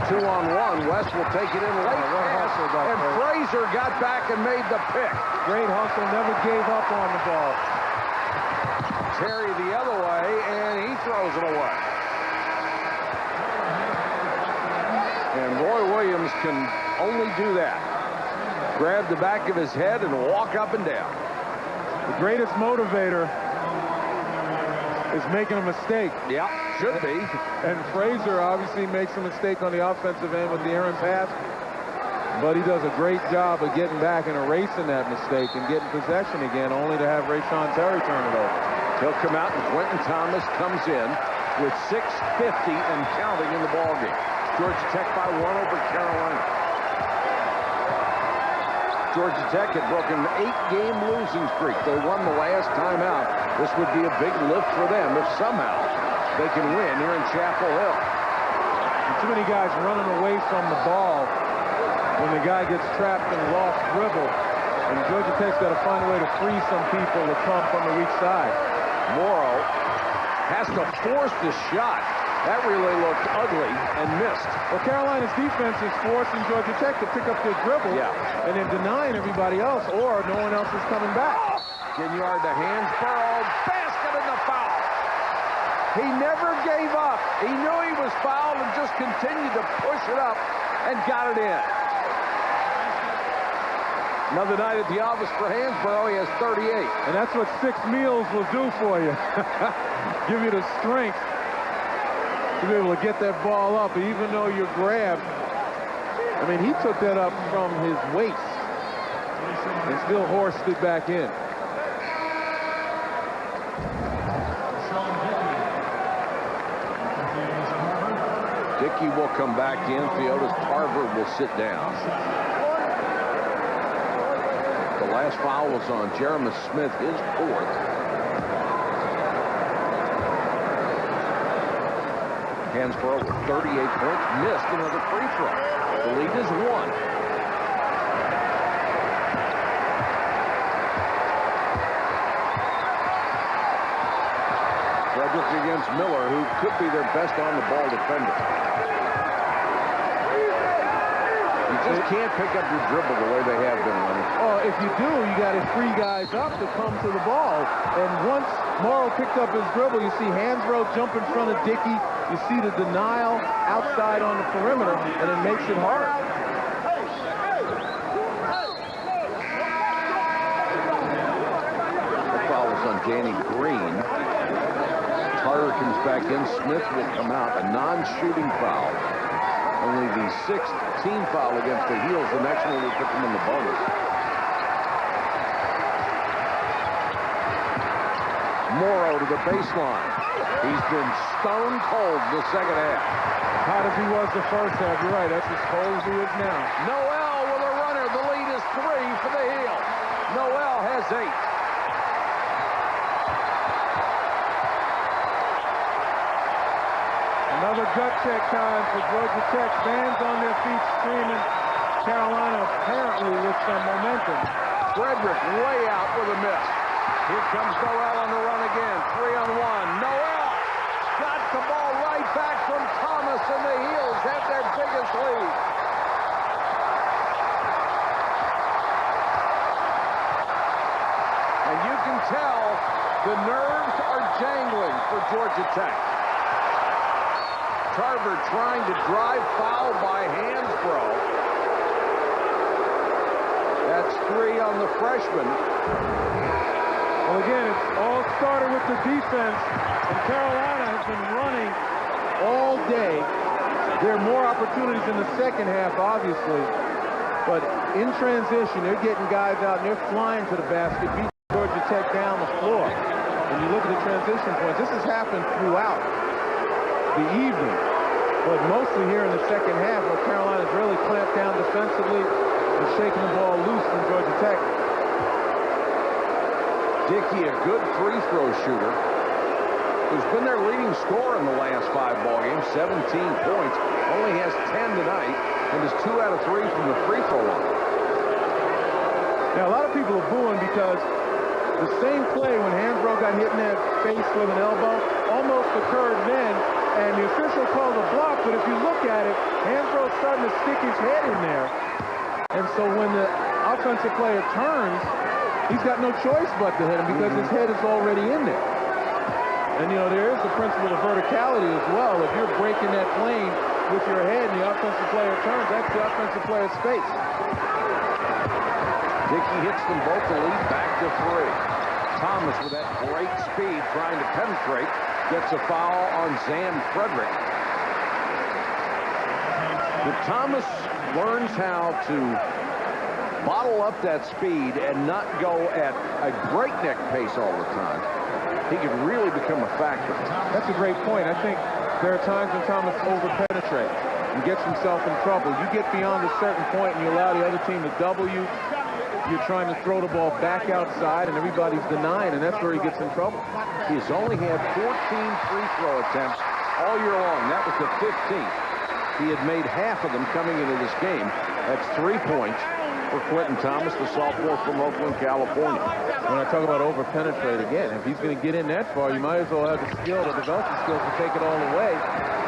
2-on-1. West will take it in late. And Frazier got back and made the pick. Great hustle, never gave up on the ball. Terry the other way, and he throws it away. And Roy Williams can only do that. Grab the back of his head and walk up and down. The greatest motivator is making a mistake. Yeah, should be. And Frazier obviously makes a mistake on the offensive end with the errant pass, but he does a great job of getting back and erasing that mistake and getting possession again, only to have Rashawn Terry turn it over. He'll come out, and Quentin Thomas comes in with 6:50 and counting in the ballgame. Georgia Tech by 1 over Carolina. Georgia Tech had broken an 8-game losing streak. They won the last time out. This would be a big lift for them if somehow they can win here in Chapel Hill. And too many guys running away from the ball when the guy gets trapped and lost dribble. And Georgia Tech's got to find a way to free some people to come from the weak side. Morrow has to force the shot. That really looked ugly and missed. Well, Carolina's defense is forcing Georgia Tech to pick up their dribble and then denying everybody else, or no one else is coming back. 10-yard to Hansbrough. Basket in the foul. He never gave up. He knew he was fouled and just continued to push it up and got it in. Another night at the office for Hansbrough. He has 38. And that's what 6 meals will do for you. Give you the strength to be able to get that ball up, even though you're grabbed. I mean, he took that up from his waist and still horsed it back in. Dickey will come back in. Theodotus Tarver will sit down. The last foul was on Jeremy Smith, his 4th. Hansbrough with 38 points, missed another free throw. The lead is 1. Frederick against Miller, who could be their best on-the-ball defender. You just can't pick up your dribble the way they have been running. Oh, if you do, you got to free guys up to come to the ball. And once Morrow picked up his dribble, you see Hansbrough jump in front of Dickey. You see the denial outside on the perimeter, and it makes it hard. The foul is on Danny Green. Tarver comes back in. Smith will come out. A non-shooting foul. Only the 6th team foul against the Heels. The next one will put them in the bonus. Morrow to the baseline. He's been stone cold the second half. Hot as he was the first half. You're right. That's as cold as he is now. Noel with a runner. The lead is 3 for the Heels. Noel has 8. Another gut check time for Georgia Tech. Fans on their feet screaming. Carolina apparently with some momentum. Frederick way out with a miss. Here comes Noel on the run again. 3-on-1. Noel got the ball right back from Thomas, and the Heels have their biggest lead. And you can tell the nerves are jangling for Georgia Tech. Tarver trying to drive foul by Hansbrough. That's 3 on the freshman. Well, again, it all started with the defense, and Carolina has been running all day. There are more opportunities in the second half, obviously, but in transition, they're getting guys out, and they're flying to the basket, beating Georgia Tech down the floor. When you look at the transition points, this has happened throughout the evening, but mostly here in the second half, where Carolina's really clamped down defensively and shaking the ball loose from Georgia Tech. Dickey, a good free throw shooter, who's been their leading scorer in the last 5 ball games, 17 points, only has 10 tonight, and is 2 out of 3 from the free throw line. Now, a lot of people are booing because the same play when Hansbrough got hit in that face with an elbow almost occurred then, and the official called a block, but if you look at it, Hansbrough's starting to stick his head in there. And so when the offensive player turns, he's got no choice but to hit him because his head is already in there. And, you know, there is the principle of verticality as well. If you're breaking that plane with your head and the offensive player turns, that's the offensive player's face. Dickey hits them both to lead back to 3. Thomas with that great speed trying to penetrate gets a foul on Zam Frederick. If Thomas learns how to bottle up that speed and not go at a breakneck pace all the time, he could really become a factor. That's a great point. I think there are times when Thomas over-penetrates and gets himself in trouble. You get beyond a certain point and you allow the other team to double you. You're trying to throw the ball back outside and everybody's denying, and that's where he gets in trouble. He's only had 14 free throw attempts all year long. That was the 15th. He had made half of them coming into this game, That's 3 points for Clinton Thomas, the sophomore from Oakland, California. When I talk about over-penetrate again, if he's going to get in that far, you might as well have the skill, the develop the skills to take it all the way,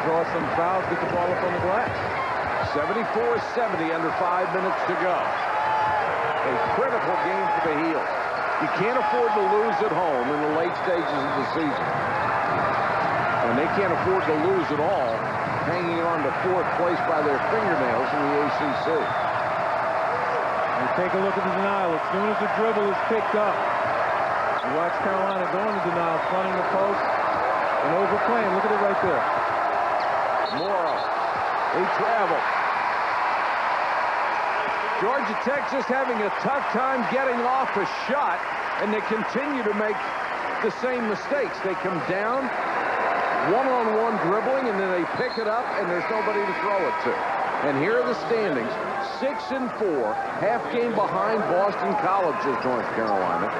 draw some fouls, get the ball up on the glass. 74-70, under 5 minutes to go. A critical game for the Heels. You can't afford to lose at home in the late stages of the season. And they can't afford to lose at all, hanging on to 4th place by their fingernails in the ACC. And take a look at the denial. As soon as the dribble is picked up, you watch Carolina go into denial, fronting the post, and overplaying. Look at it right there. Morrow, they travel. Georgia Tech just having a tough time getting off a shot, and they continue to make the same mistakes. They come down, one-on-one dribbling, and then they pick it up, and there's nobody to throw it to. And here are the standings: 6-4, half game behind Boston College's North Carolina.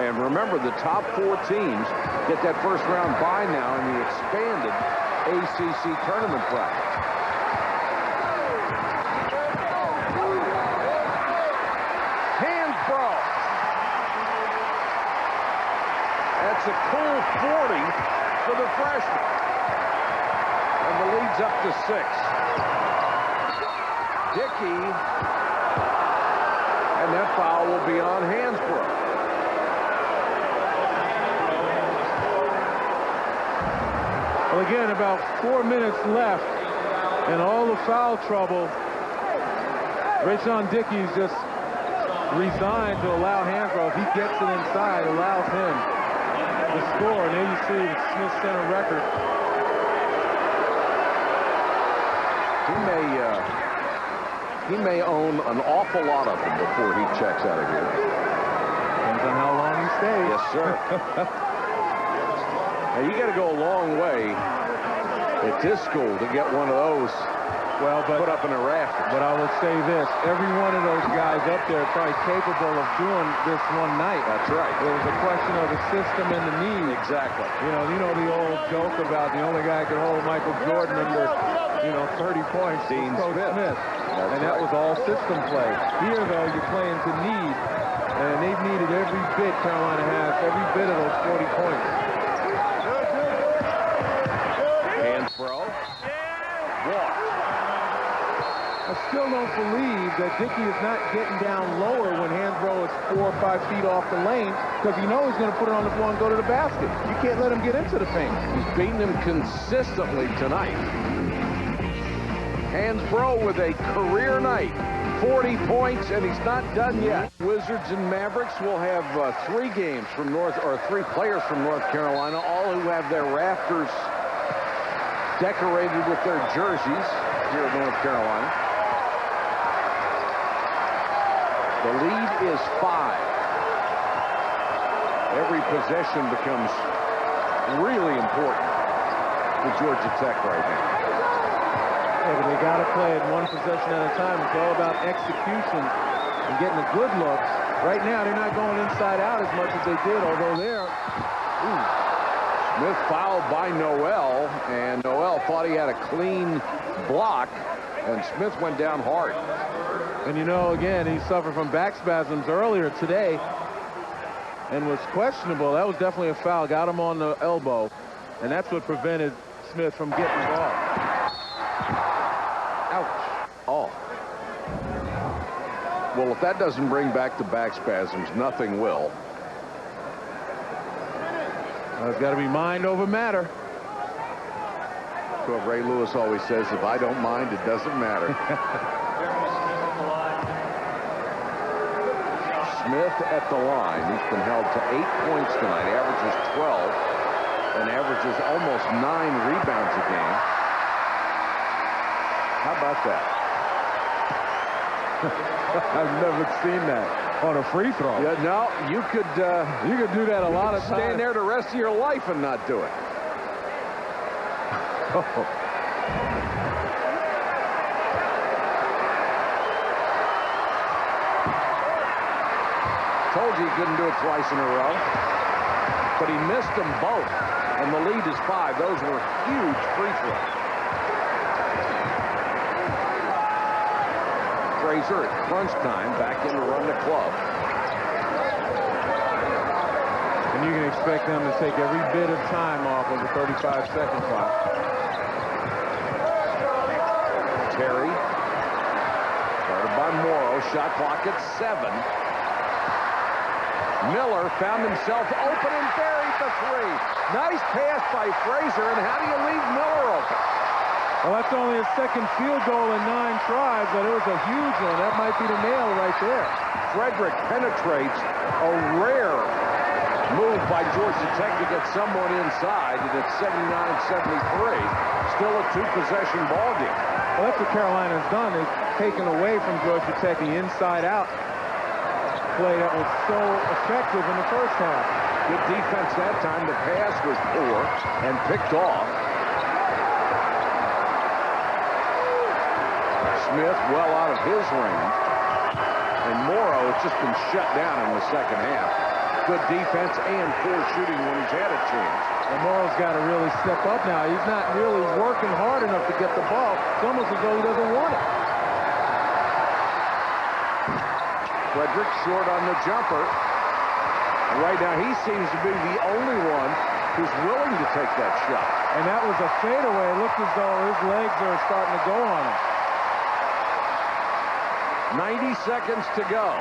And remember, the top 4 teams get that first round bye now in the expanded ACC tournament bracket. Hansbrough. That's a cool 40 for the freshman. And the lead's up to 6. Dickey. And that foul will be on Hansbrough. Well, again, about 4 minutes left, and all the foul trouble. Rayshon Dickey's just resigned to allow Hansbrough. If he gets it inside, allows him to score. And there you see the Smith Center record. He may own an awful lot of them before he checks out of here. Depends on how long he stays. Yes, sir. Now, you got to go a long way at this school to get one of those put up in a rafters. But I will say this, every one of those guys up there are probably capable of doing this one night. That's right. It was a question of the system and the need. Exactly. You know the old joke about the only guy who could hold Michael Jordan under, 30 points, Dean Coach Smith. And that was all system play. Here, though, you're playing to need. And they've needed every bit Carolina has, every bit of those 40 points. Hansbrough. Walk. I still don't believe that Dickey is not getting down lower when Hansbrough is 4 or 5 feet off the lane, because you know he's going to put it on the floor and go to the basket. You can't let him get into the paint. He's beating him consistently tonight. Hansbrough with a career night. 40 points, and he's not done yet. Wizards and Mavericks will have 3 games from 3 players from North Carolina, all who have their rafters decorated with their jerseys here in North Carolina. The lead is 5. Every possession becomes really important to Georgia Tech right now. Yeah, but they got to play it one possession at a time. It's all about execution and getting the good looks. Right now, they're not going inside out as much as they did, although they're... Smith fouled by Noel, and Noel thought he had a clean block, and Smith went down hard. And again, he suffered from back spasms earlier today and was questionable. That was definitely a foul. Got him on the elbow, and that's what prevented Smith from getting the ball. Ouch. Oh. Well, if that doesn't bring back the back spasms, nothing will. Well, it's got to be mind over matter. That's what Ray Lewis always says, if I don't mind, it doesn't matter. Smith at the line. He's been held to 8 points tonight, averages 12, and averages almost 9 rebounds a game. How about that? I've never seen that on a free throw. Yeah, no, you could do that a lot of times. Stand there the rest of your life and not do it. Told you he couldn't do it twice in a row. But he missed them both. And the lead is 5. Those were huge free throws. Frazier at crunch time back in to run the club. And you can expect them to take every bit of time off of the 35-second clock. Terry, started by Morrow, shot clock at 7. Miller found himself open and buried the 3. Nice pass by Frazier, and how do you leave Miller open? Well, that's only his second field goal in 9 tries, but it was a huge one. That might be the nail right there. Frederick penetrates, a rare move by Georgia Tech to get someone inside, and it's 79-73. Still a 2-possession ball game. Well, that's what Carolina's done. They've taken away from Georgia Tech the inside-out play that was so effective in the first half. Good defense that time. The pass was poor and picked off. Smith well out of his range. And Morrow has just been shut down in the second half. Good defense and poor shooting when he's had a chance. And Morrow's got to really step up now. He's not really working hard enough to get the ball. It's almost as though he doesn't want it. Frederick short on the jumper. Right now he seems to be the only one who's willing to take that shot. And that was a fadeaway. It looked as though his legs are starting to go on him. 90 seconds to go.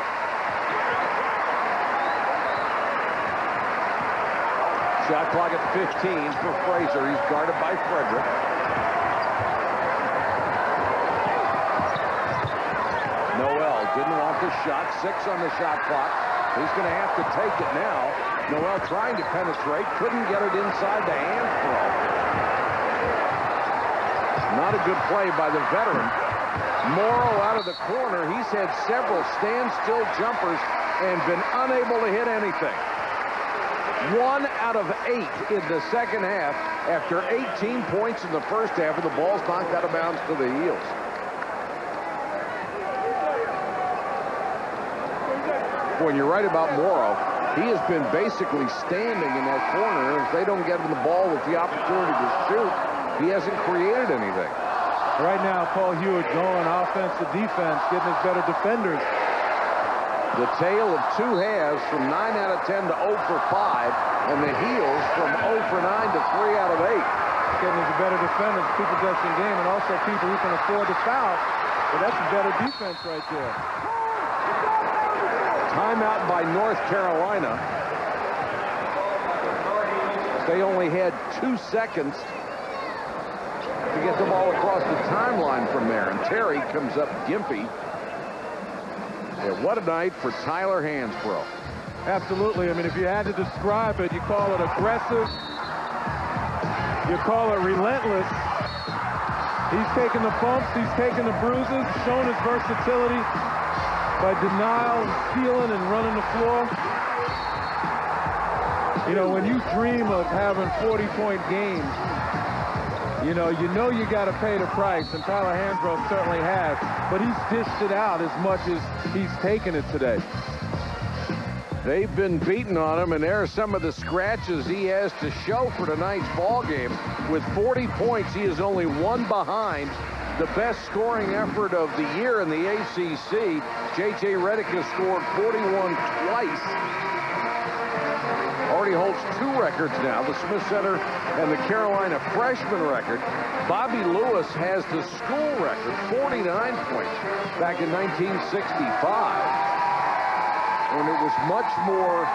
Shot clock at 15 for Frazier. He's guarded by Frederick. Noel didn't want the shot. 6 on the shot clock. He's going to have to take it now. Noel trying to penetrate. Couldn't get it inside the Hansbrough. Not a good play by the veteran. Morrow out of the corner. He's had several standstill jumpers and been unable to hit anything. 1 out of 8 in the second half after 18 points in the first half, and the ball's knocked out of bounds to the heels. When you're right about Morrow, he has been basically standing in that corner, and if they don't get him the ball with the opportunity to shoot, he hasn't created anything. Right now, Paul Hewitt going offense to defense, getting his better defenders. The tale of 2 halves from 9 out of 10 to 0 for 5, and the heels from 0 for 9 to 3 out of 8. Getting his better defenders, two-possession game, and also people who can afford to foul. So that's a better defense right there. Timeout by North Carolina. They only had 2 seconds to get the ball across the timeline from there, and Terry comes up gimpy. Yeah, what a night for Tyler Hansbrough. Absolutely. I mean, if you had to describe it, you call it aggressive. You call it relentless. He's taken the bumps. He's taken the bruises, shown his versatility by denial, stealing, and running the floor. You know, when you dream of having 40-point games, you know you got to pay the price, and Tyler Hansbrough certainly has, but he's dished it out as much as he's taken it today. They've been beating on him, and there are some of the scratches he has to show for tonight's ball game. With 40 points, he is only 1 behind the best scoring effort of the year in the ACC. J.J. Redick has scored 41 twice. Already holds 2 records now, the Smith Center and the Carolina freshman record. Bobby Lewis has the school record, 49 points, back in 1965. When it was much more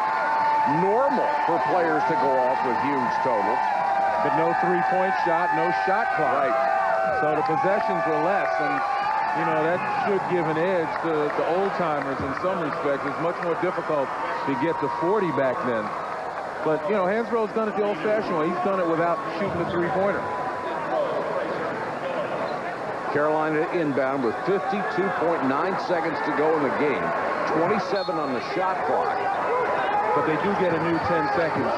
normal for players to go off with huge totals. But no three-point shot, no shot clock. Right. So the possessions were less, and you know that should give an edge to the old-timers in some respects. It's much more difficult to get to 40 back then. But, you know, Hansbrough's done it the old-fashioned way. He's done it without shooting the three-pointer. Carolina inbound with 52.9 seconds to go in the game. 27 on the shot clock. But they do get a new 10 seconds.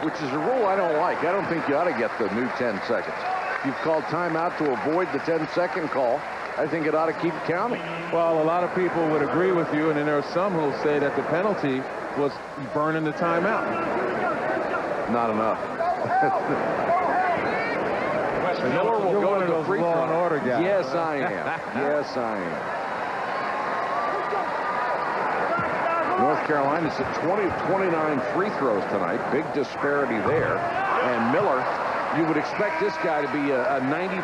Which is a rule I don't like. I don't think you ought to get the new 10 seconds. You've called timeout to avoid the 10-second call. I think it ought to keep counting. Well, a lot of people would agree with you, and then there are some who will say that the penalty was burning the timeout. Not enough. Miller will go to the free throw. Law and order guy. Yes, I I am. Yes, I am. North Carolina's at 20 of 29 free throws tonight. Big disparity there. And Miller, you would expect this guy to be a 90%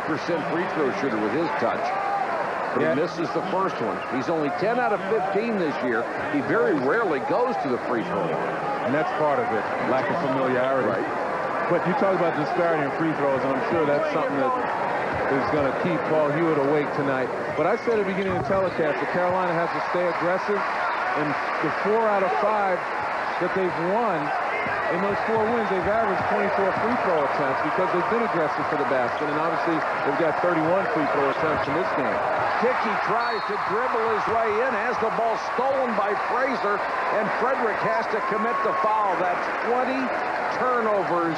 free throw shooter with his touch. But he misses the first one. He's only 10 out of 15 this year. He very rarely goes to the free throw line. And that's part of it, lack of familiarity. Right. But you talk about disparity in free throws, and I'm sure that's something that is going to keep Paul Hewitt awake tonight. But I said at the beginning of the telecast that Carolina has to stay aggressive, and the 4 out of 5 that they've won, in those 4 wins, they've averaged 24 free throw attempts because they've been aggressive for the basket, and obviously they've got 31 free throw attempts in this game. Dickey tries to dribble his way in, has the ball stolen by Fraser, and Frederick has to commit the foul. That's 20 turnovers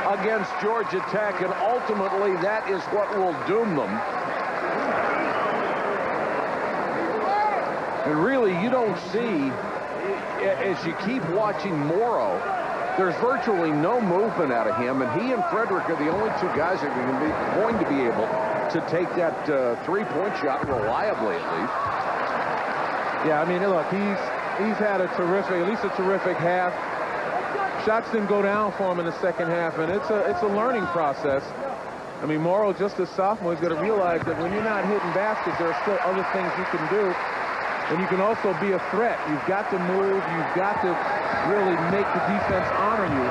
against Georgia Tech, and ultimately that is what will doom them. And really, you don't see, as you keep watching Morrow, there's virtually no movement out of him, and he and Frederick are the only 2 guys that are going to be able to take that 3-point shot reliably, at least. Yeah, I mean, look, he's had at least a terrific half. Shots didn't go down for him in the second half, and it's a learning process. I mean, Morrow, just a sophomore, is going to realize that when you're not hitting baskets, there are still other things you can do. And you can also be a threat. You've got to move. You've got to really make the defense honor you.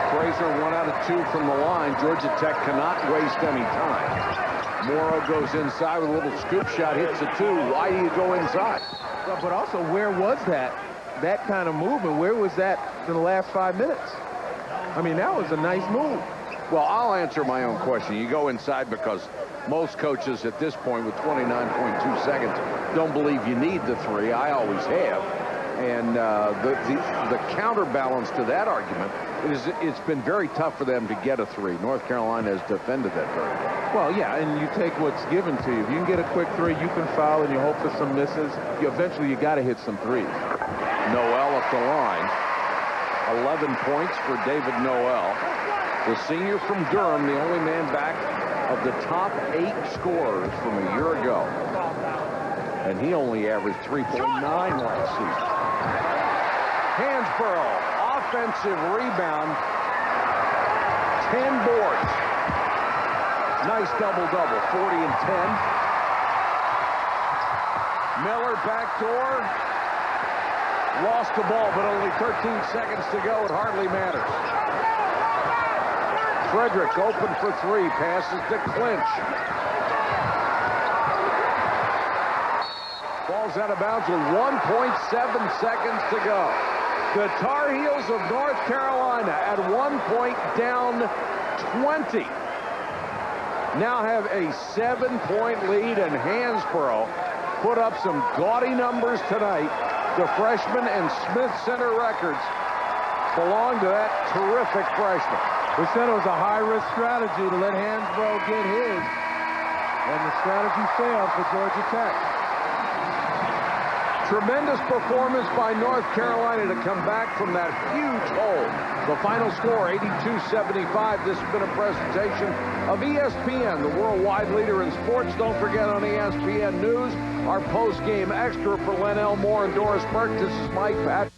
Fraser 1 out of 2 from the line. Georgia Tech cannot waste any time. Morrow goes inside with a little scoop shot, hits a 2. Why do you go inside? But also, where was that kind of movement? Where was that in the last 5 minutes? I mean, that was a nice move. Well, I'll answer my own question. You go inside because most coaches at this point with 29.2 seconds don't believe you need the 3. I always have. And the counterbalance to that argument is it's been very tough for them to get a 3. North Carolina has defended that very well. Well, yeah, and you take what's given to you. If you can get a quick 3, you can foul, and you hope for some misses. Eventually, you got to hit some 3s. Noel at the line. 11 points for David Noel. The senior from Durham, the only man back of the top 8 scorers from a year ago. And he only averaged 3.9 last season. Hansbrough, offensive rebound, 10 boards. Nice double-double, 40 and 10. Miller backdoor. Lost the ball, but only 13 seconds to go. It hardly matters. Frederick open for 3, passes to Clinch. Falls out of bounds with 1.7 seconds to go. The Tar Heels of North Carolina at 1 point down 20. Now have a 7-point lead, and Hansbrough put up some gaudy numbers tonight. The freshman and Smith Center records belong to that terrific freshman. We said it was a high-risk strategy to let Hansbrough get his, and the strategy failed for Georgia Tech. Tremendous performance by North Carolina to come back from that huge hole. The final score, 82-75. This has been a presentation of ESPN, the worldwide leader in sports. Don't forget on ESPN News, our post-game extra for Len Elmore and Doris Burke. This is Mike Pat.